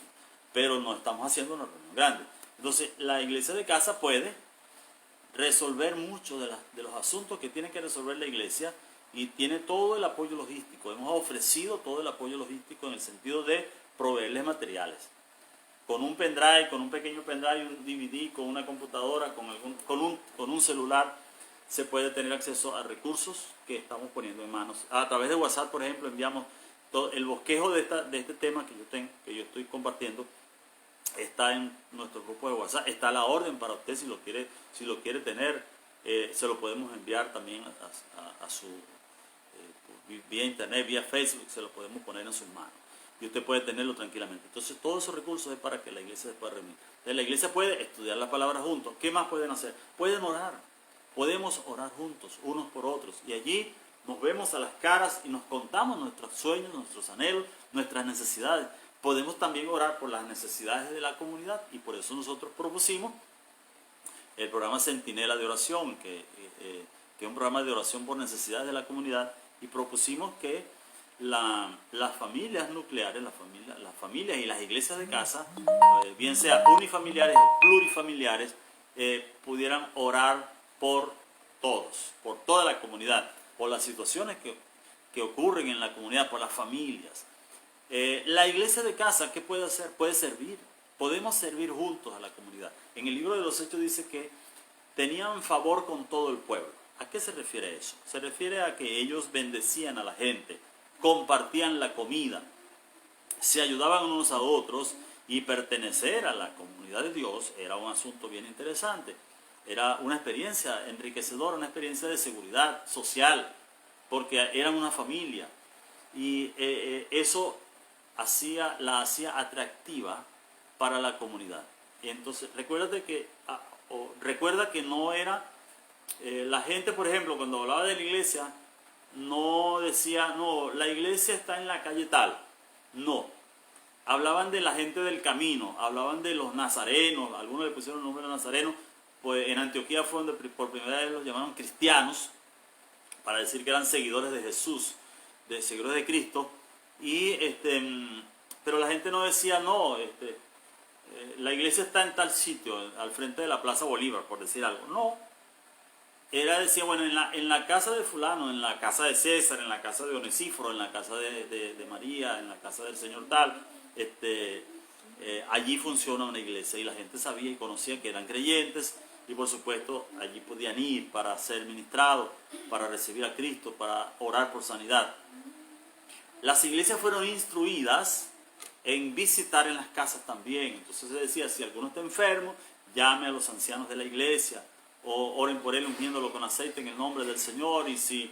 Speaker 1: pero no estamos haciendo una reunión grande. Entonces la iglesia de casa puede resolver muchos de los asuntos que tiene que resolver la iglesia, y tiene todo el apoyo logístico. Hemos ofrecido todo el apoyo logístico en el sentido de proveerles materiales. Con un pendrive, con un pequeño pendrive, un DVD, con una computadora, con un celular, se puede tener acceso a recursos que estamos poniendo en manos. A través de WhatsApp, por ejemplo, enviamos todo el bosquejo de este tema que yo estoy compartiendo. Está en nuestro grupo de WhatsApp, está a la orden para usted si lo quiere tener. Se lo podemos enviar también a su vía internet, vía Facebook, se lo podemos poner en sus manos y usted puede tenerlo tranquilamente. Entonces todos esos recursos es para que la iglesia se pueda reunir. Entonces, la iglesia puede estudiar la palabra juntos. ¿Qué más pueden hacer? Pueden orar. Podemos orar juntos, unos por otros, y allí nos vemos a las caras y nos contamos nuestros sueños, nuestros anhelos, nuestras necesidades. Podemos también orar por las necesidades de la comunidad, y por eso nosotros propusimos el programa Centinela de Oración, que es un programa de oración por necesidades de la comunidad, y propusimos que las familias nucleares, las familias y las iglesias de casa, bien sea unifamiliares o plurifamiliares, pudieran orar por todos, por toda la comunidad, por las situaciones que ocurren en la comunidad, por las familias. La iglesia de casa, ¿qué puede hacer? Puede servir. Podemos servir juntos a la comunidad. En el libro de los Hechos dice que tenían favor con todo el pueblo. ¿A qué se refiere eso? Se refiere a que ellos bendecían a la gente, compartían la comida, se ayudaban unos a otros, y pertenecer a la comunidad de Dios era un asunto bien interesante. Era una experiencia enriquecedora, una experiencia de seguridad social, porque eran una familia, y eso la hacía atractiva para la comunidad. Y entonces recuerda que no era la gente, por ejemplo, cuando hablaba de la iglesia, no decía, no, la iglesia está en la calle tal. No, hablaban de la gente del camino, hablaban de los nazarenos. Algunos le pusieron el nombre de nazarenos. Pues en Antioquía fue donde por primera vez los llamaron cristianos, para decir que eran seguidores de Jesús, seguidores de Cristo. Pero la gente no decía, no, la iglesia está en tal sitio, al frente de la Plaza Bolívar, por decir algo. No, decía, bueno, en la casa de fulano, en la casa de César, en la casa de Onesíforo, en la casa de María, en la casa del Señor tal, allí funciona una iglesia, y la gente sabía y conocía que eran creyentes, y por supuesto allí podían ir para ser ministrados, para recibir a Cristo, para orar por sanidad. Las iglesias fueron instruidas en visitar en las casas también. Entonces se decía, si alguno está enfermo, llame a los ancianos de la iglesia, o oren por él ungiéndolo con aceite en el nombre del Señor, y si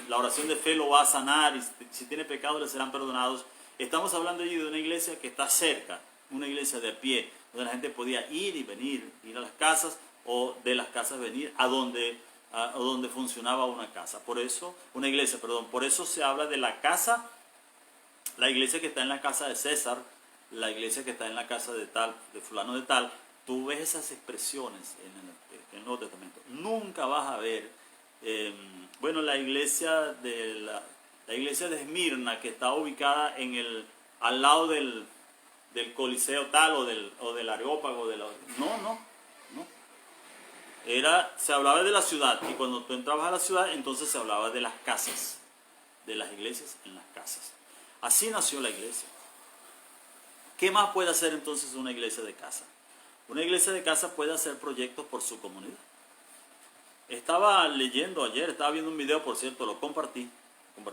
Speaker 1: la oración de fe lo va a sanar, y si tiene pecados le serán perdonados. Estamos hablando allí de una iglesia que está cerca, una iglesia de pie, donde la gente podía ir y venir, ir a las casas, o de las casas venir a donde funcionaba una casa. Por eso se habla de la casa, la iglesia que está en la casa de César, la iglesia que está en la casa de tal, de fulano de tal, tú ves esas expresiones en el Nuevo Testamento. Nunca vas a ver, bueno, la iglesia de Esmirna, que está ubicada al lado del Coliseo tal o del Areópago. No. Se hablaba de la ciudad, y cuando tú entrabas a la ciudad, entonces se hablaba de las casas, de las iglesias en las casas. Así nació la iglesia. ¿Qué más puede hacer entonces una iglesia de casa? Una iglesia de casa puede hacer proyectos por su comunidad. Estaba leyendo ayer, estaba viendo un video, por cierto, lo compartí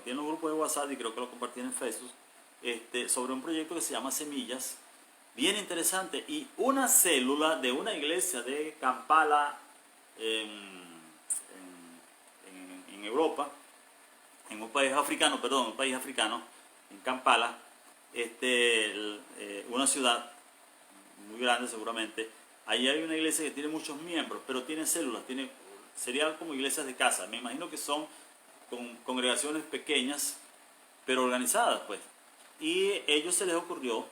Speaker 1: en los grupos de WhatsApp y creo que lo compartí en Facebook, sobre un proyecto que se llama Semillas, bien interesante, y una célula de una iglesia de Kampala, en Europa, en un país africano, en Kampala, una ciudad muy grande seguramente. Ahí hay una iglesia que tiene muchos miembros, pero tiene células, sería como iglesias de casa. Me imagino que son congregaciones pequeñas, pero organizadas, pues. Y a ellos se les ocurrió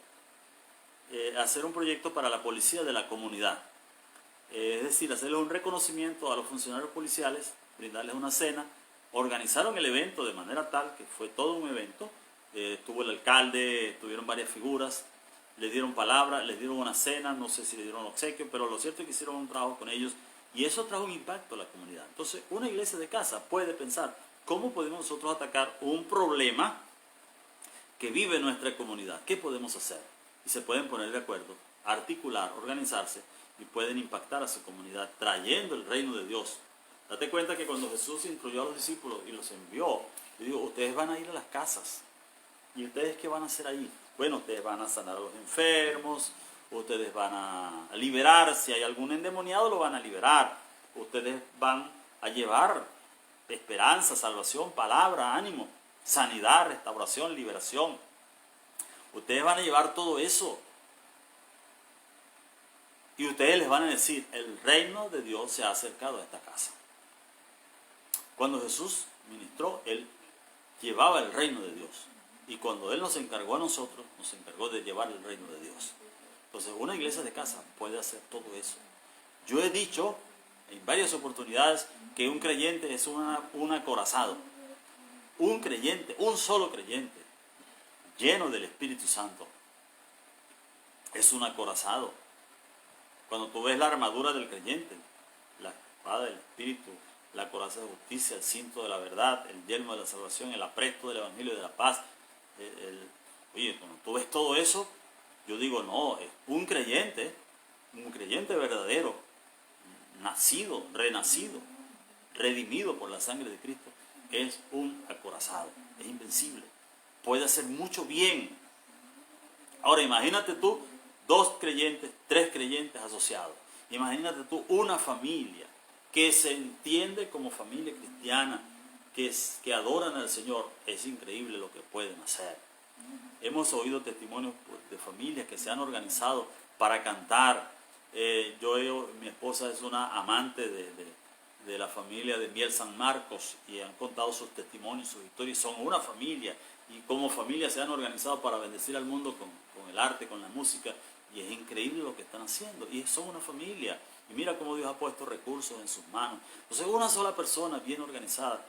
Speaker 1: hacer un proyecto para la policía de la comunidad. Es decir, hacerles un reconocimiento a los funcionarios policiales, brindarles una cena. Organizaron el evento de manera tal que fue todo un evento. Estuvo el alcalde, estuvieron varias figuras, les dieron palabras, les dieron una cena, no sé si les dieron obsequio, pero lo cierto es que hicieron un trabajo con ellos y eso trajo un impacto a la comunidad. Entonces, una iglesia de casa puede pensar cómo podemos nosotros atacar un problema que vive nuestra comunidad. ¿Qué podemos hacer? Y se pueden poner de acuerdo, articular, organizarse y pueden impactar a su comunidad trayendo el reino de Dios. Date cuenta que cuando Jesús instruyó a los discípulos y los envió, le dijo, ustedes van a ir a las casas. ¿Y ustedes qué van a hacer ahí? Bueno, ustedes van a sanar a los enfermos, ustedes van a liberar, si hay algún endemoniado lo van a liberar, ustedes van a llevar esperanza, salvación, palabra, ánimo, sanidad, restauración, liberación. Ustedes van a llevar todo eso. Y ustedes les van a decir, el reino de Dios se ha acercado a esta casa. Cuando Jesús ministró, Él llevaba el reino de Dios. Y cuando Él nos encargó a nosotros, nos encargó de llevar el reino de Dios. Entonces, una iglesia de casa puede hacer todo eso. Yo he dicho en varias oportunidades que un creyente es un acorazado. Un creyente, un solo creyente, lleno del Espíritu Santo, es un acorazado. Cuando tú ves la armadura del creyente, la espada del Espíritu, la coraza de justicia, el cinto de la verdad, el yelmo de la salvación, el apresto del Evangelio de la paz, oye, cuando tú ves todo eso, yo digo, no, es un creyente verdadero, nacido, renacido, redimido por la sangre de Cristo, es un acorazado, es invencible, puede hacer mucho bien. Ahora imagínate tú, 2 creyentes, 3 creyentes asociados. Imagínate tú una familia que se entiende como familia cristiana, que adoran al Señor. Es increíble lo que pueden hacer. Hemos oído testimonios de familias que se han organizado para cantar. Mi esposa es una amante de la familia de Miel San Marcos y han contado sus testimonios, sus historias. Son una familia y como familia se han organizado para bendecir al mundo con el arte, con la música. Y es increíble lo que están haciendo. Y son una familia. Y mira cómo Dios ha puesto recursos en sus manos. Entonces una sola persona bien organizada,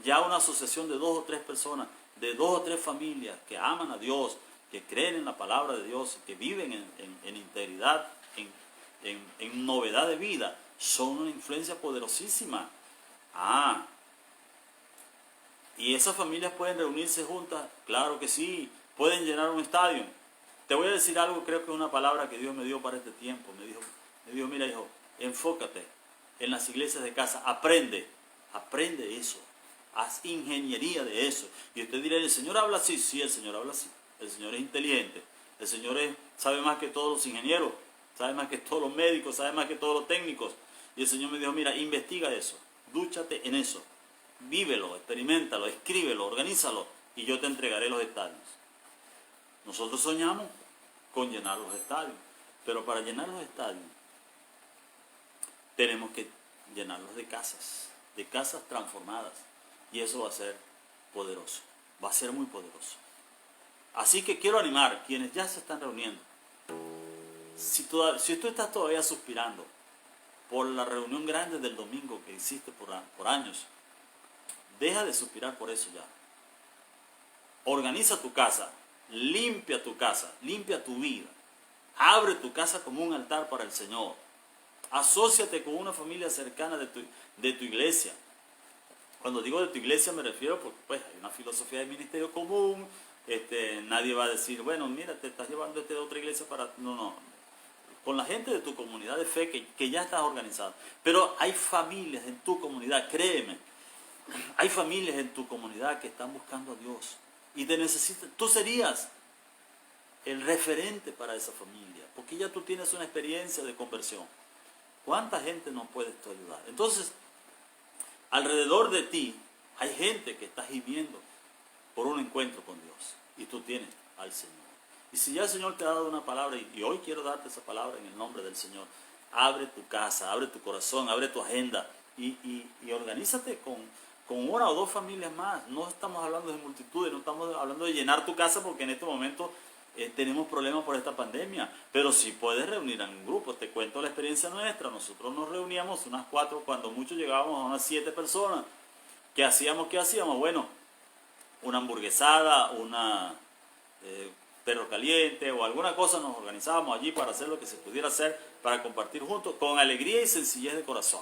Speaker 1: ya una asociación de 2 o 3 personas, de 2 o 3 familias que aman a Dios, que creen en la palabra de Dios, que viven en integridad, en novedad de vida, son una influencia poderosísima. ¿Y esas familias pueden reunirse juntas? Claro que sí. Pueden llenar un estadio. Te voy a decir algo, creo que es una palabra que Dios me dio para este tiempo. Me dijo, mira hijo, enfócate en las iglesias de casa, aprende eso, haz ingeniería de eso. Y usted dirá, ¿el Señor habla así? Sí, el Señor habla así. El Señor es inteligente, el Señor sabe más que todos los ingenieros, sabe más que todos los médicos, sabe más que todos los técnicos. Y el Señor me dijo, mira, investiga eso, dúchate en eso, vívelo, experiméntalo, escríbelo, organízalo y yo te entregaré los estadios. Nosotros soñamos con llenar los estadios, pero para llenar los estadios tenemos que llenarlos de casas transformadas, y eso va a ser poderoso, va a ser muy poderoso. Así que quiero animar quienes ya se están reuniendo. Si tú estás todavía suspirando por la reunión grande del domingo que hiciste por años, deja de suspirar por eso ya. Organiza tu casa, limpia tu vida. Abre tu casa como un altar para el Señor. Asóciate con una familia cercana de tu iglesia. Cuando digo de tu iglesia me refiero porque pues hay una filosofía de ministerio común. Nadie va a decir, bueno, mira, te estás llevando de otra iglesia para... No. Con la gente de tu comunidad de fe que ya estás organizado. Pero hay familias en tu comunidad, créeme. Hay familias en tu comunidad que están buscando a Dios. Y te necesitan. Tú serías el referente para esa familia. Porque ya tú tienes una experiencia de conversión. ¿Cuánta gente nos puedes tú ayudar? Entonces, alrededor de ti hay gente que está gimiendo por un encuentro con Dios. Y tú tienes al Señor. Y si ya el Señor te ha dado una palabra, y hoy quiero darte esa palabra en el nombre del Señor, abre tu casa, abre tu corazón, abre tu agenda y organízate con una o dos familias más. No estamos hablando de multitudes, no estamos hablando de llenar tu casa porque en este momento tenemos problemas por esta pandemia. Pero si puedes reunir en un grupo, te cuento la experiencia nuestra. Nosotros nos reuníamos unas 4, cuando mucho llegábamos a unas 7 personas. ¿Qué hacíamos? Bueno, una hamburguesada, una perro caliente o alguna cosa, nos organizábamos allí para hacer lo que se pudiera hacer, para compartir juntos, con alegría y sencillez de corazón.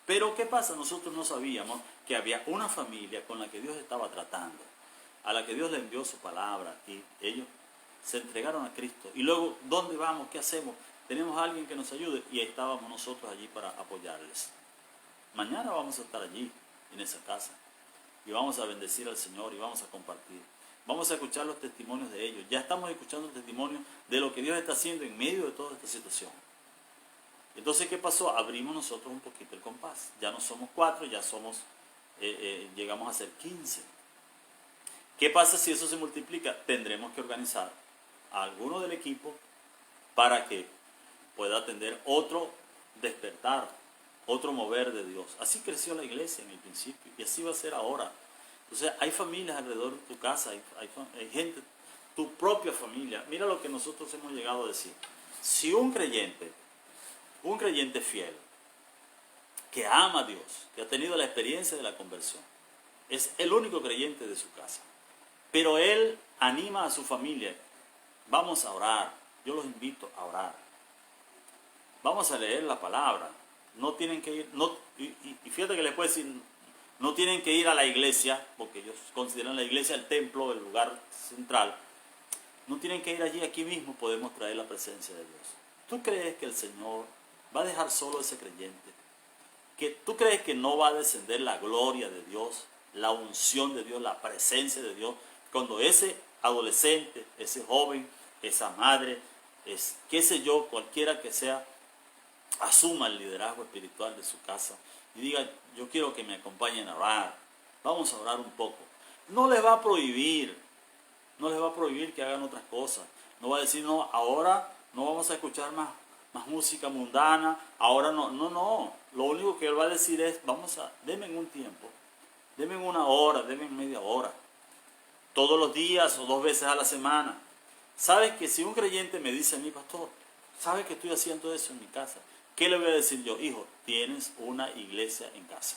Speaker 1: Pero ¿qué pasa? Nosotros no sabíamos que había una familia con la que Dios estaba tratando, a la que Dios le envió su palabra y ellos se entregaron a Cristo. Y luego, ¿dónde vamos? ¿Qué hacemos? Tenemos a alguien que nos ayude y estábamos nosotros allí para apoyarles. Mañana vamos a estar allí, en esa casa, y vamos a bendecir al Señor y vamos a compartir. Vamos a escuchar los testimonios de ellos. Ya estamos escuchando testimonios de lo que Dios está haciendo en medio de toda esta situación. Entonces, ¿qué pasó? Abrimos nosotros un poquito el compás. Ya no somos 4, ya somos, llegamos a ser 15. ¿Qué pasa si eso se multiplica? Tendremos que organizar a alguno del equipo para que pueda atender otro despertar, otro mover de Dios. Así creció la iglesia en el principio y así va a ser ahora. Entonces, hay familias alrededor de tu casa, hay gente, tu propia familia. Mira lo que nosotros hemos llegado a decir. Si un creyente fiel, que ama a Dios, que ha tenido la experiencia de la conversión, es el único creyente de su casa, pero él anima a su familia, vamos a orar, yo los invito a orar, vamos a leer la palabra, no tienen que ir, y fíjate que les puedo decir, no tienen que ir a la iglesia, porque ellos consideran la iglesia el templo, el lugar central, no tienen que ir allí, aquí mismo podemos traer la presencia de Dios. ¿Tú crees que el Señor va a dejar solo a ese creyente? ¿Tú crees que no va a descender la gloria de Dios, la unción de Dios, la presencia de Dios, cuando ese adolescente, ese joven, esa madre, qué sé yo, cualquiera que sea, asuma el liderazgo espiritual de su casa y diga, yo quiero que me acompañen a orar, vamos a orar un poco? No les va a prohibir que hagan otras cosas, no va a decir, no, ahora no vamos a escuchar más música mundana, ahora no, lo único que él va a decir es, denme un tiempo, denme una hora, denme media hora, todos los días o 2 veces a la semana. ¿Sabes que si un creyente me dice a mí, pastor, ¿sabes que estoy haciendo eso en mi casa? ¿Qué le voy a decir yo? Hijo, tienes una iglesia en casa.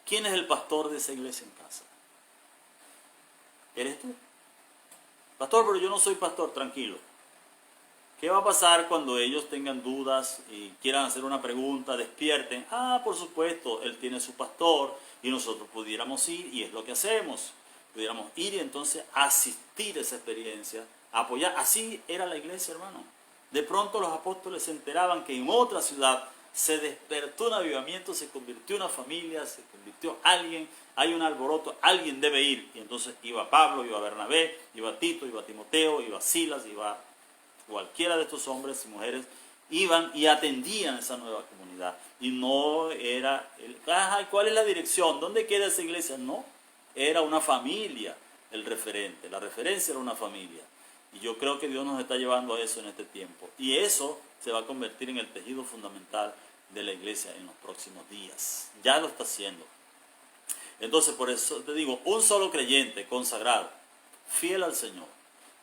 Speaker 1: ¿Quién es el pastor de esa iglesia en casa? ¿Eres tú? Pastor, pero yo no soy pastor, tranquilo. ¿Qué va a pasar cuando ellos tengan dudas y quieran hacer una pregunta, despierten? Por supuesto, él tiene su pastor y nosotros pudiéramos ir, y es lo que hacemos. Pudiéramos ir y entonces asistir a esa experiencia, apoyar. Así era la iglesia, hermano. De pronto los apóstoles se enteraban que en otra ciudad se despertó un avivamiento, se convirtió una familia, se convirtió alguien, hay un alboroto, alguien debe ir. Y entonces iba Pablo, iba Bernabé, iba Tito, iba Timoteo, iba Silas, iba cualquiera de estos hombres y mujeres, iban y atendían esa nueva comunidad. Y no era, ¿cuál es la dirección? ¿Dónde queda esa iglesia? No, era una familia el referente, la referencia era una familia. Y yo creo que Dios nos está llevando a eso en este tiempo. Y eso se va a convertir en el tejido fundamental de la iglesia en los próximos días. Ya lo está haciendo. Entonces, por eso te digo, un solo creyente consagrado, fiel al Señor,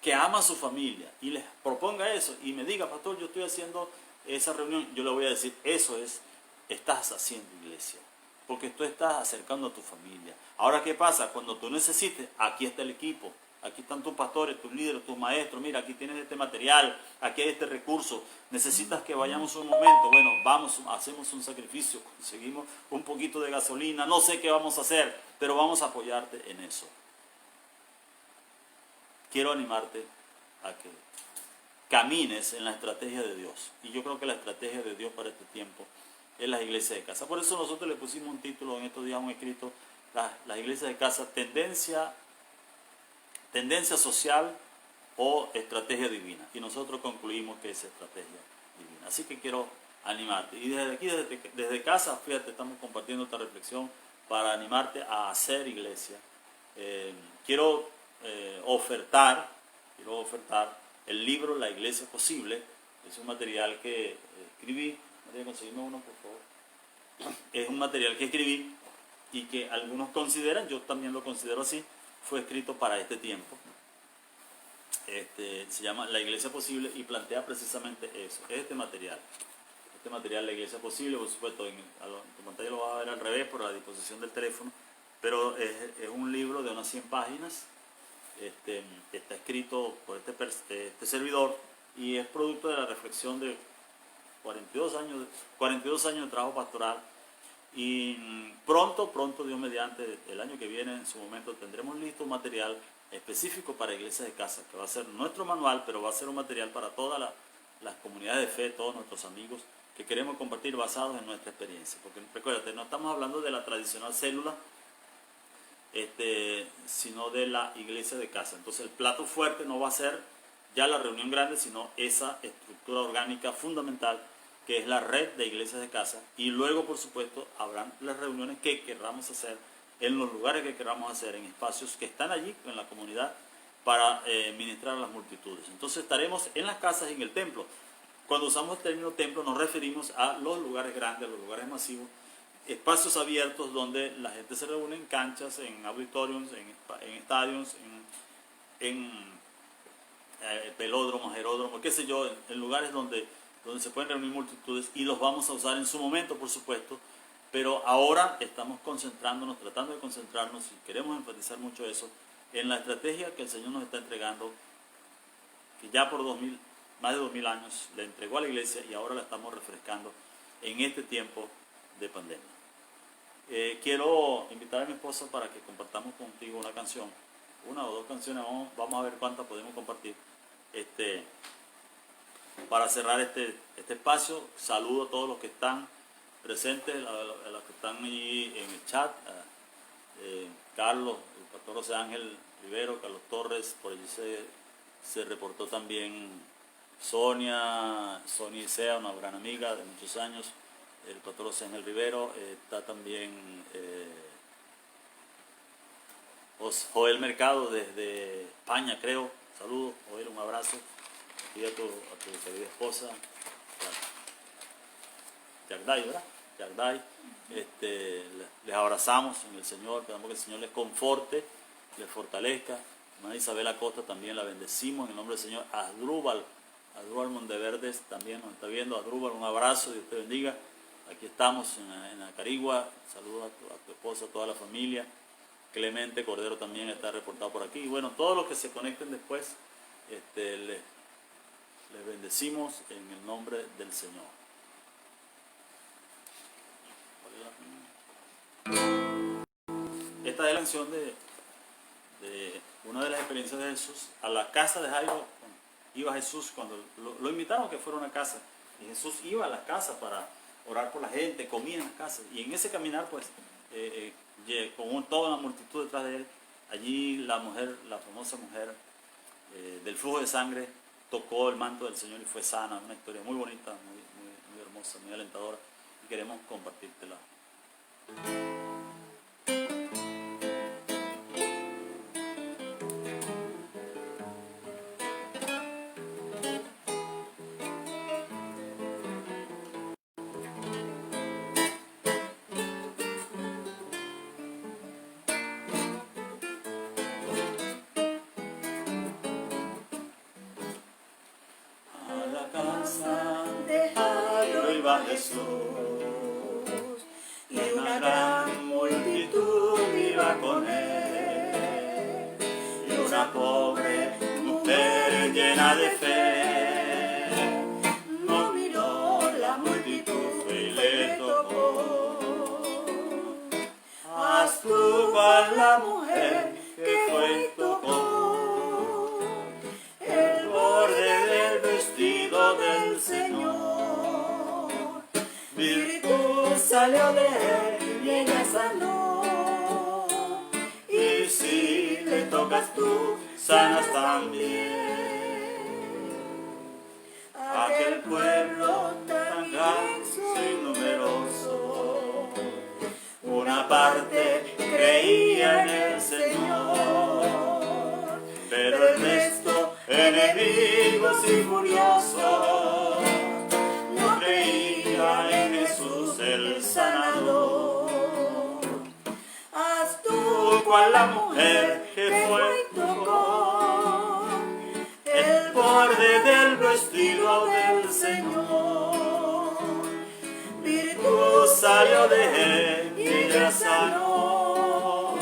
Speaker 1: que ama a su familia y les proponga eso y me diga, pastor, yo estoy haciendo esa reunión, yo le voy a decir, eso es, estás haciendo iglesia, porque tú estás acercando a tu familia. Ahora, ¿qué pasa? Cuando tú necesites, aquí está el equipo, aquí están tus pastores, tus líderes, tus maestros, mira, aquí tienes este material, aquí hay este recurso, necesitas que vayamos un momento, bueno, vamos, hacemos un sacrificio, conseguimos un poquito de gasolina, no sé qué vamos a hacer, pero vamos a apoyarte en eso. Quiero animarte a que camines en la estrategia de Dios. Y yo creo que la estrategia de Dios para este tiempo es las iglesias de casa. Por eso nosotros le pusimos un título en estos días, un escrito, las iglesias de casa, tendencia social o estrategia divina. Y nosotros concluimos que es estrategia divina. Así que quiero animarte. Y desde aquí, desde casa, fíjate, estamos compartiendo esta reflexión para animarte a hacer iglesia. Quiero ofertar el libro La Iglesia Posible. Es un material que escribí. María, conseguime uno, por favor. Es un material que escribí y que algunos consideran, yo también lo considero así, fue escrito para este tiempo. Se llama La Iglesia Posible y plantea precisamente eso. Es este material, La Iglesia Posible, por supuesto, en tu pantalla lo vas a ver al revés por la disposición del teléfono, pero es un libro de unas 100 páginas. Está escrito por este servidor y es producto de la reflexión de 42 años de trabajo pastoral. Y pronto, Dios mediante, el año que viene, en su momento, tendremos listo un material específico para iglesias de casa, que va a ser nuestro manual, pero va a ser un material para todas las comunidades de fe, todos nuestros amigos, que queremos compartir basados en nuestra experiencia. Porque recuérdate, no estamos hablando de la tradicional célula, sino de la iglesia de casa. Entonces el plato fuerte no va a ser ya la reunión grande, sino esa estructura orgánica fundamental que es la red de iglesias de casa, y luego por supuesto habrán las reuniones que querramos hacer en los lugares que queramos hacer, en espacios que están allí en la comunidad para ministrar a las multitudes. Entonces estaremos en las casas y en el templo. Cuando usamos el término templo nos referimos a los lugares grandes, los lugares masivos, espacios abiertos donde la gente se reúne en canchas, en auditoriums, en estadios, en pelódromos, aeródromos, qué sé yo, en lugares donde se pueden reunir multitudes, y los vamos a usar en su momento, por supuesto, pero ahora estamos concentrándonos, tratando de concentrarnos, y queremos enfatizar mucho eso, en la estrategia que el Señor nos está entregando, que ya por más de 2000 años le entregó a la iglesia y ahora la estamos refrescando en este tiempo de pandemia. Quiero invitar a mi esposa para que compartamos contigo una canción, una o dos canciones, vamos a ver cuántas podemos compartir. Para cerrar este espacio, saludo a todos los que están presentes, a los que están ahí en el chat, Carlos, el pastor José Ángel Rivero, Carlos Torres, por allí se reportó también Sonia Isea, una gran amiga de muchos años, el pastor José Ángel Rivero, está también Joel Mercado desde España, creo. Saludos, Joel, un abrazo. Y a tu querida esposa, Yagday, ¿verdad? Yagday. Les abrazamos en el Señor, esperamos que el Señor les conforte, les fortalezca. Hermana Isabel Acosta también la bendecimos en el nombre del Señor. Asdrúbal Monteverdes también nos está viendo. Asdrúbal, un abrazo, Dios te bendiga. Aquí estamos en Acarigua. Saludos a tu esposa, a toda la familia. Clemente Cordero también está reportado por aquí. Y bueno, todos los que se conecten después, les bendecimos en el nombre del Señor. Esta es la canción de una de las experiencias de Jesús. A la casa de Jairo iba Jesús cuando lo invitaron a que fuera a una casa. Y Jesús iba a la casa para orar por la gente, comía en las casas. Y en ese caminar, pues, con toda una multitud detrás de él, allí la famosa mujer del flujo de sangre, tocó el manto del Señor y fue sana. Una historia muy bonita, muy hermosa, muy alentadora, y queremos compartírtela. a Jesús. Y una gran multitud iba con él, y una pobre mujer llena de fe no miró la multitud y le tocó. Haz tú cual la mujer que fue y tocó el borde del vestido del Señor. Virtud salió de él y ella sanó. Y si le tocas tú, sanas también. Aquel pueblo tan ganso y numeroso, una parte creía en el Señor, pero el resto, enemigos y furiosos, no creía en Jesús el sanador. Haz tú cual la mujer que fue y tocó el borde del vestido del Señor. Virtud salió de él y ella sanó.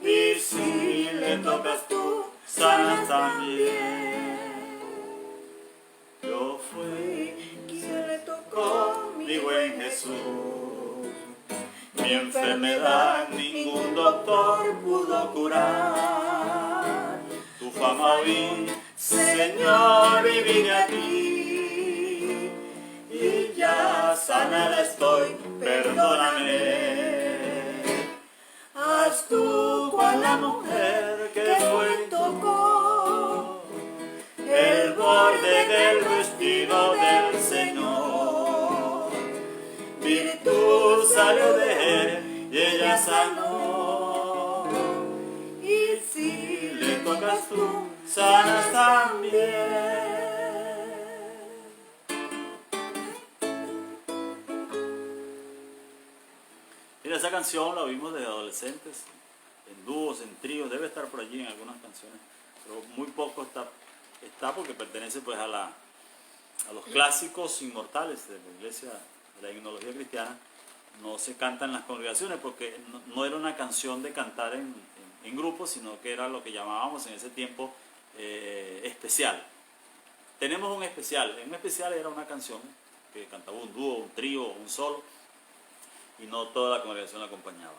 Speaker 1: Y si le tocas tú, sanas también. Yo fui quien le tocó mi buen Jesús. Mi enfermedad ningún doctor pudo curar. Tu fama oí, Señor, y vine a ti. Y ya sanada estoy, perdóname. Haz tú cual la mujer que fue y tocó el borde del vestido del Señor. Virtud salió de él y ella sanó. Y si le tocas tú, sanas también. Mira, esa canción la oímos desde adolescentes, en dúos, en tríos, debe estar por allí en algunas canciones, pero muy poco está porque pertenece pues a los clásicos inmortales de la iglesia, de la himnología cristiana. No se canta en las congregaciones porque no era una canción de cantar en grupo, sino que era lo que llamábamos en ese tiempo especial. Tenemos un especial era una canción que cantaba un dúo, un trío, un solo, y no toda la congregación la acompañaba.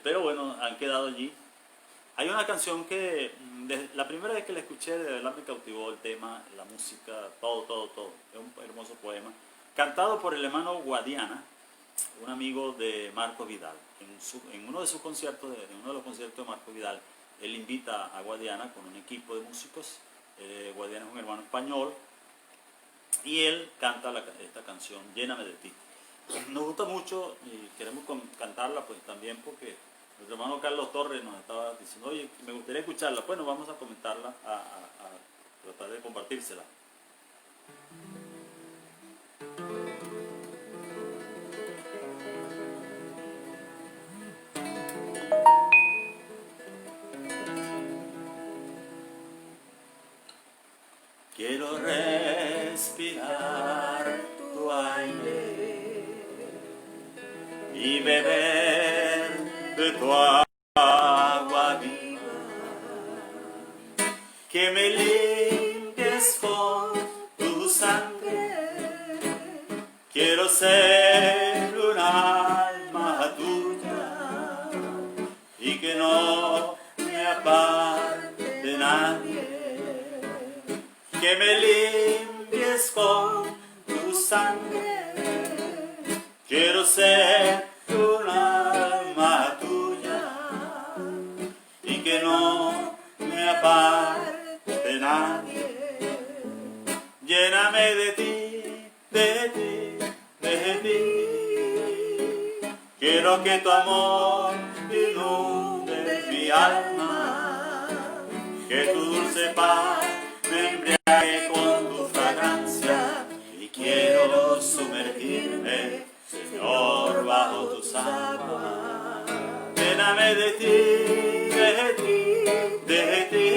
Speaker 1: Pero bueno, han quedado allí. Hay una canción que la primera vez que la escuché de verdad me cautivó el tema, la música, todo. Es un hermoso poema, cantado por el hermano Guadiana, un amigo de Marco Vidal. En uno de sus conciertos, en uno de los conciertos de Marco Vidal, él invita a Guadiana con un equipo de músicos. Guadiana es un hermano español y él canta esta canción, Lléname de ti. Nos gusta mucho y queremos cantarla pues también porque nuestro hermano Carlos Torres nos estaba diciendo, oye, me gustaría escucharla. Bueno, vamos a comentarla, a tratar de compartírsela. Quiero respirar tu aire y beber de tu agua viva, que me limpies con tu sangre. Quiero ser un alma tuya y que no me aparte nadie. Que me limpies con tu sangre. Quiero ser un alma tuya y que no me aparte nadie. Lléname de ti, de ti, de ti. Quiero que tu amor inunde mi alma, que tu dulce paz me embriague con tu fragancia, y quiero sumergirme, Señor, bajo tus aguas. Lléname de ti, de ti, de ti.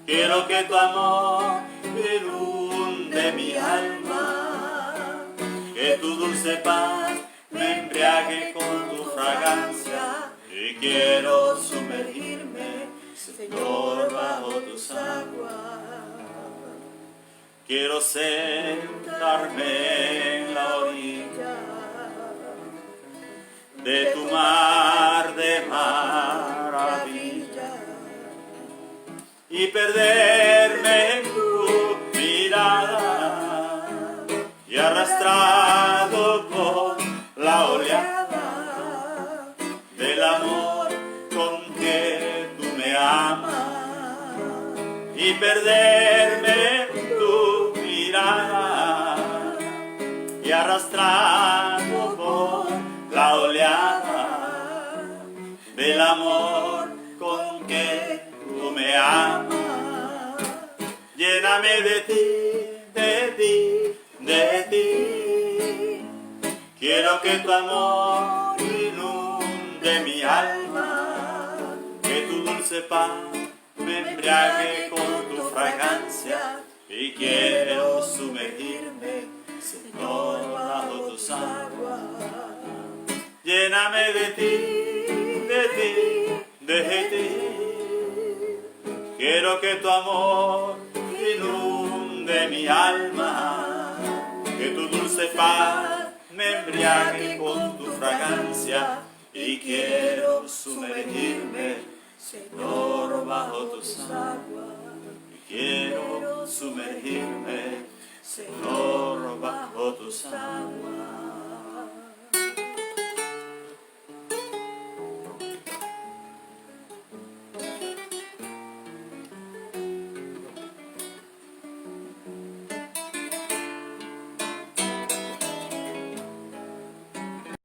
Speaker 1: Quiero que tu amor inunde mi alma, dulce paz me embriague con tu fragancia y quiero sumergirme, Señor, bajo tus aguas. Quiero sentarme en la orilla de tu mar de maravilla y perderme en tu mirada y arrastrado por la oleada del amor con que tú me amas y perderme en tu mirada y arrastrado por la oleada del amor con que tú me amas. Lléname de ti, de ti, de ti. Quiero que tu amor inunde mi alma, que tu dulce paz me embriague con tu fragancia y quiero sumergirme, Señor, bajo tus aguas. Lléname de ti, de ti, de ti. Quiero que tu amor inunde mi alma, que tu dulce paz me embriague con tu fragancia y quiero sumergirme, Señor, bajo tus aguas. Y quiero sumergirme, Señor, bajo tus aguas.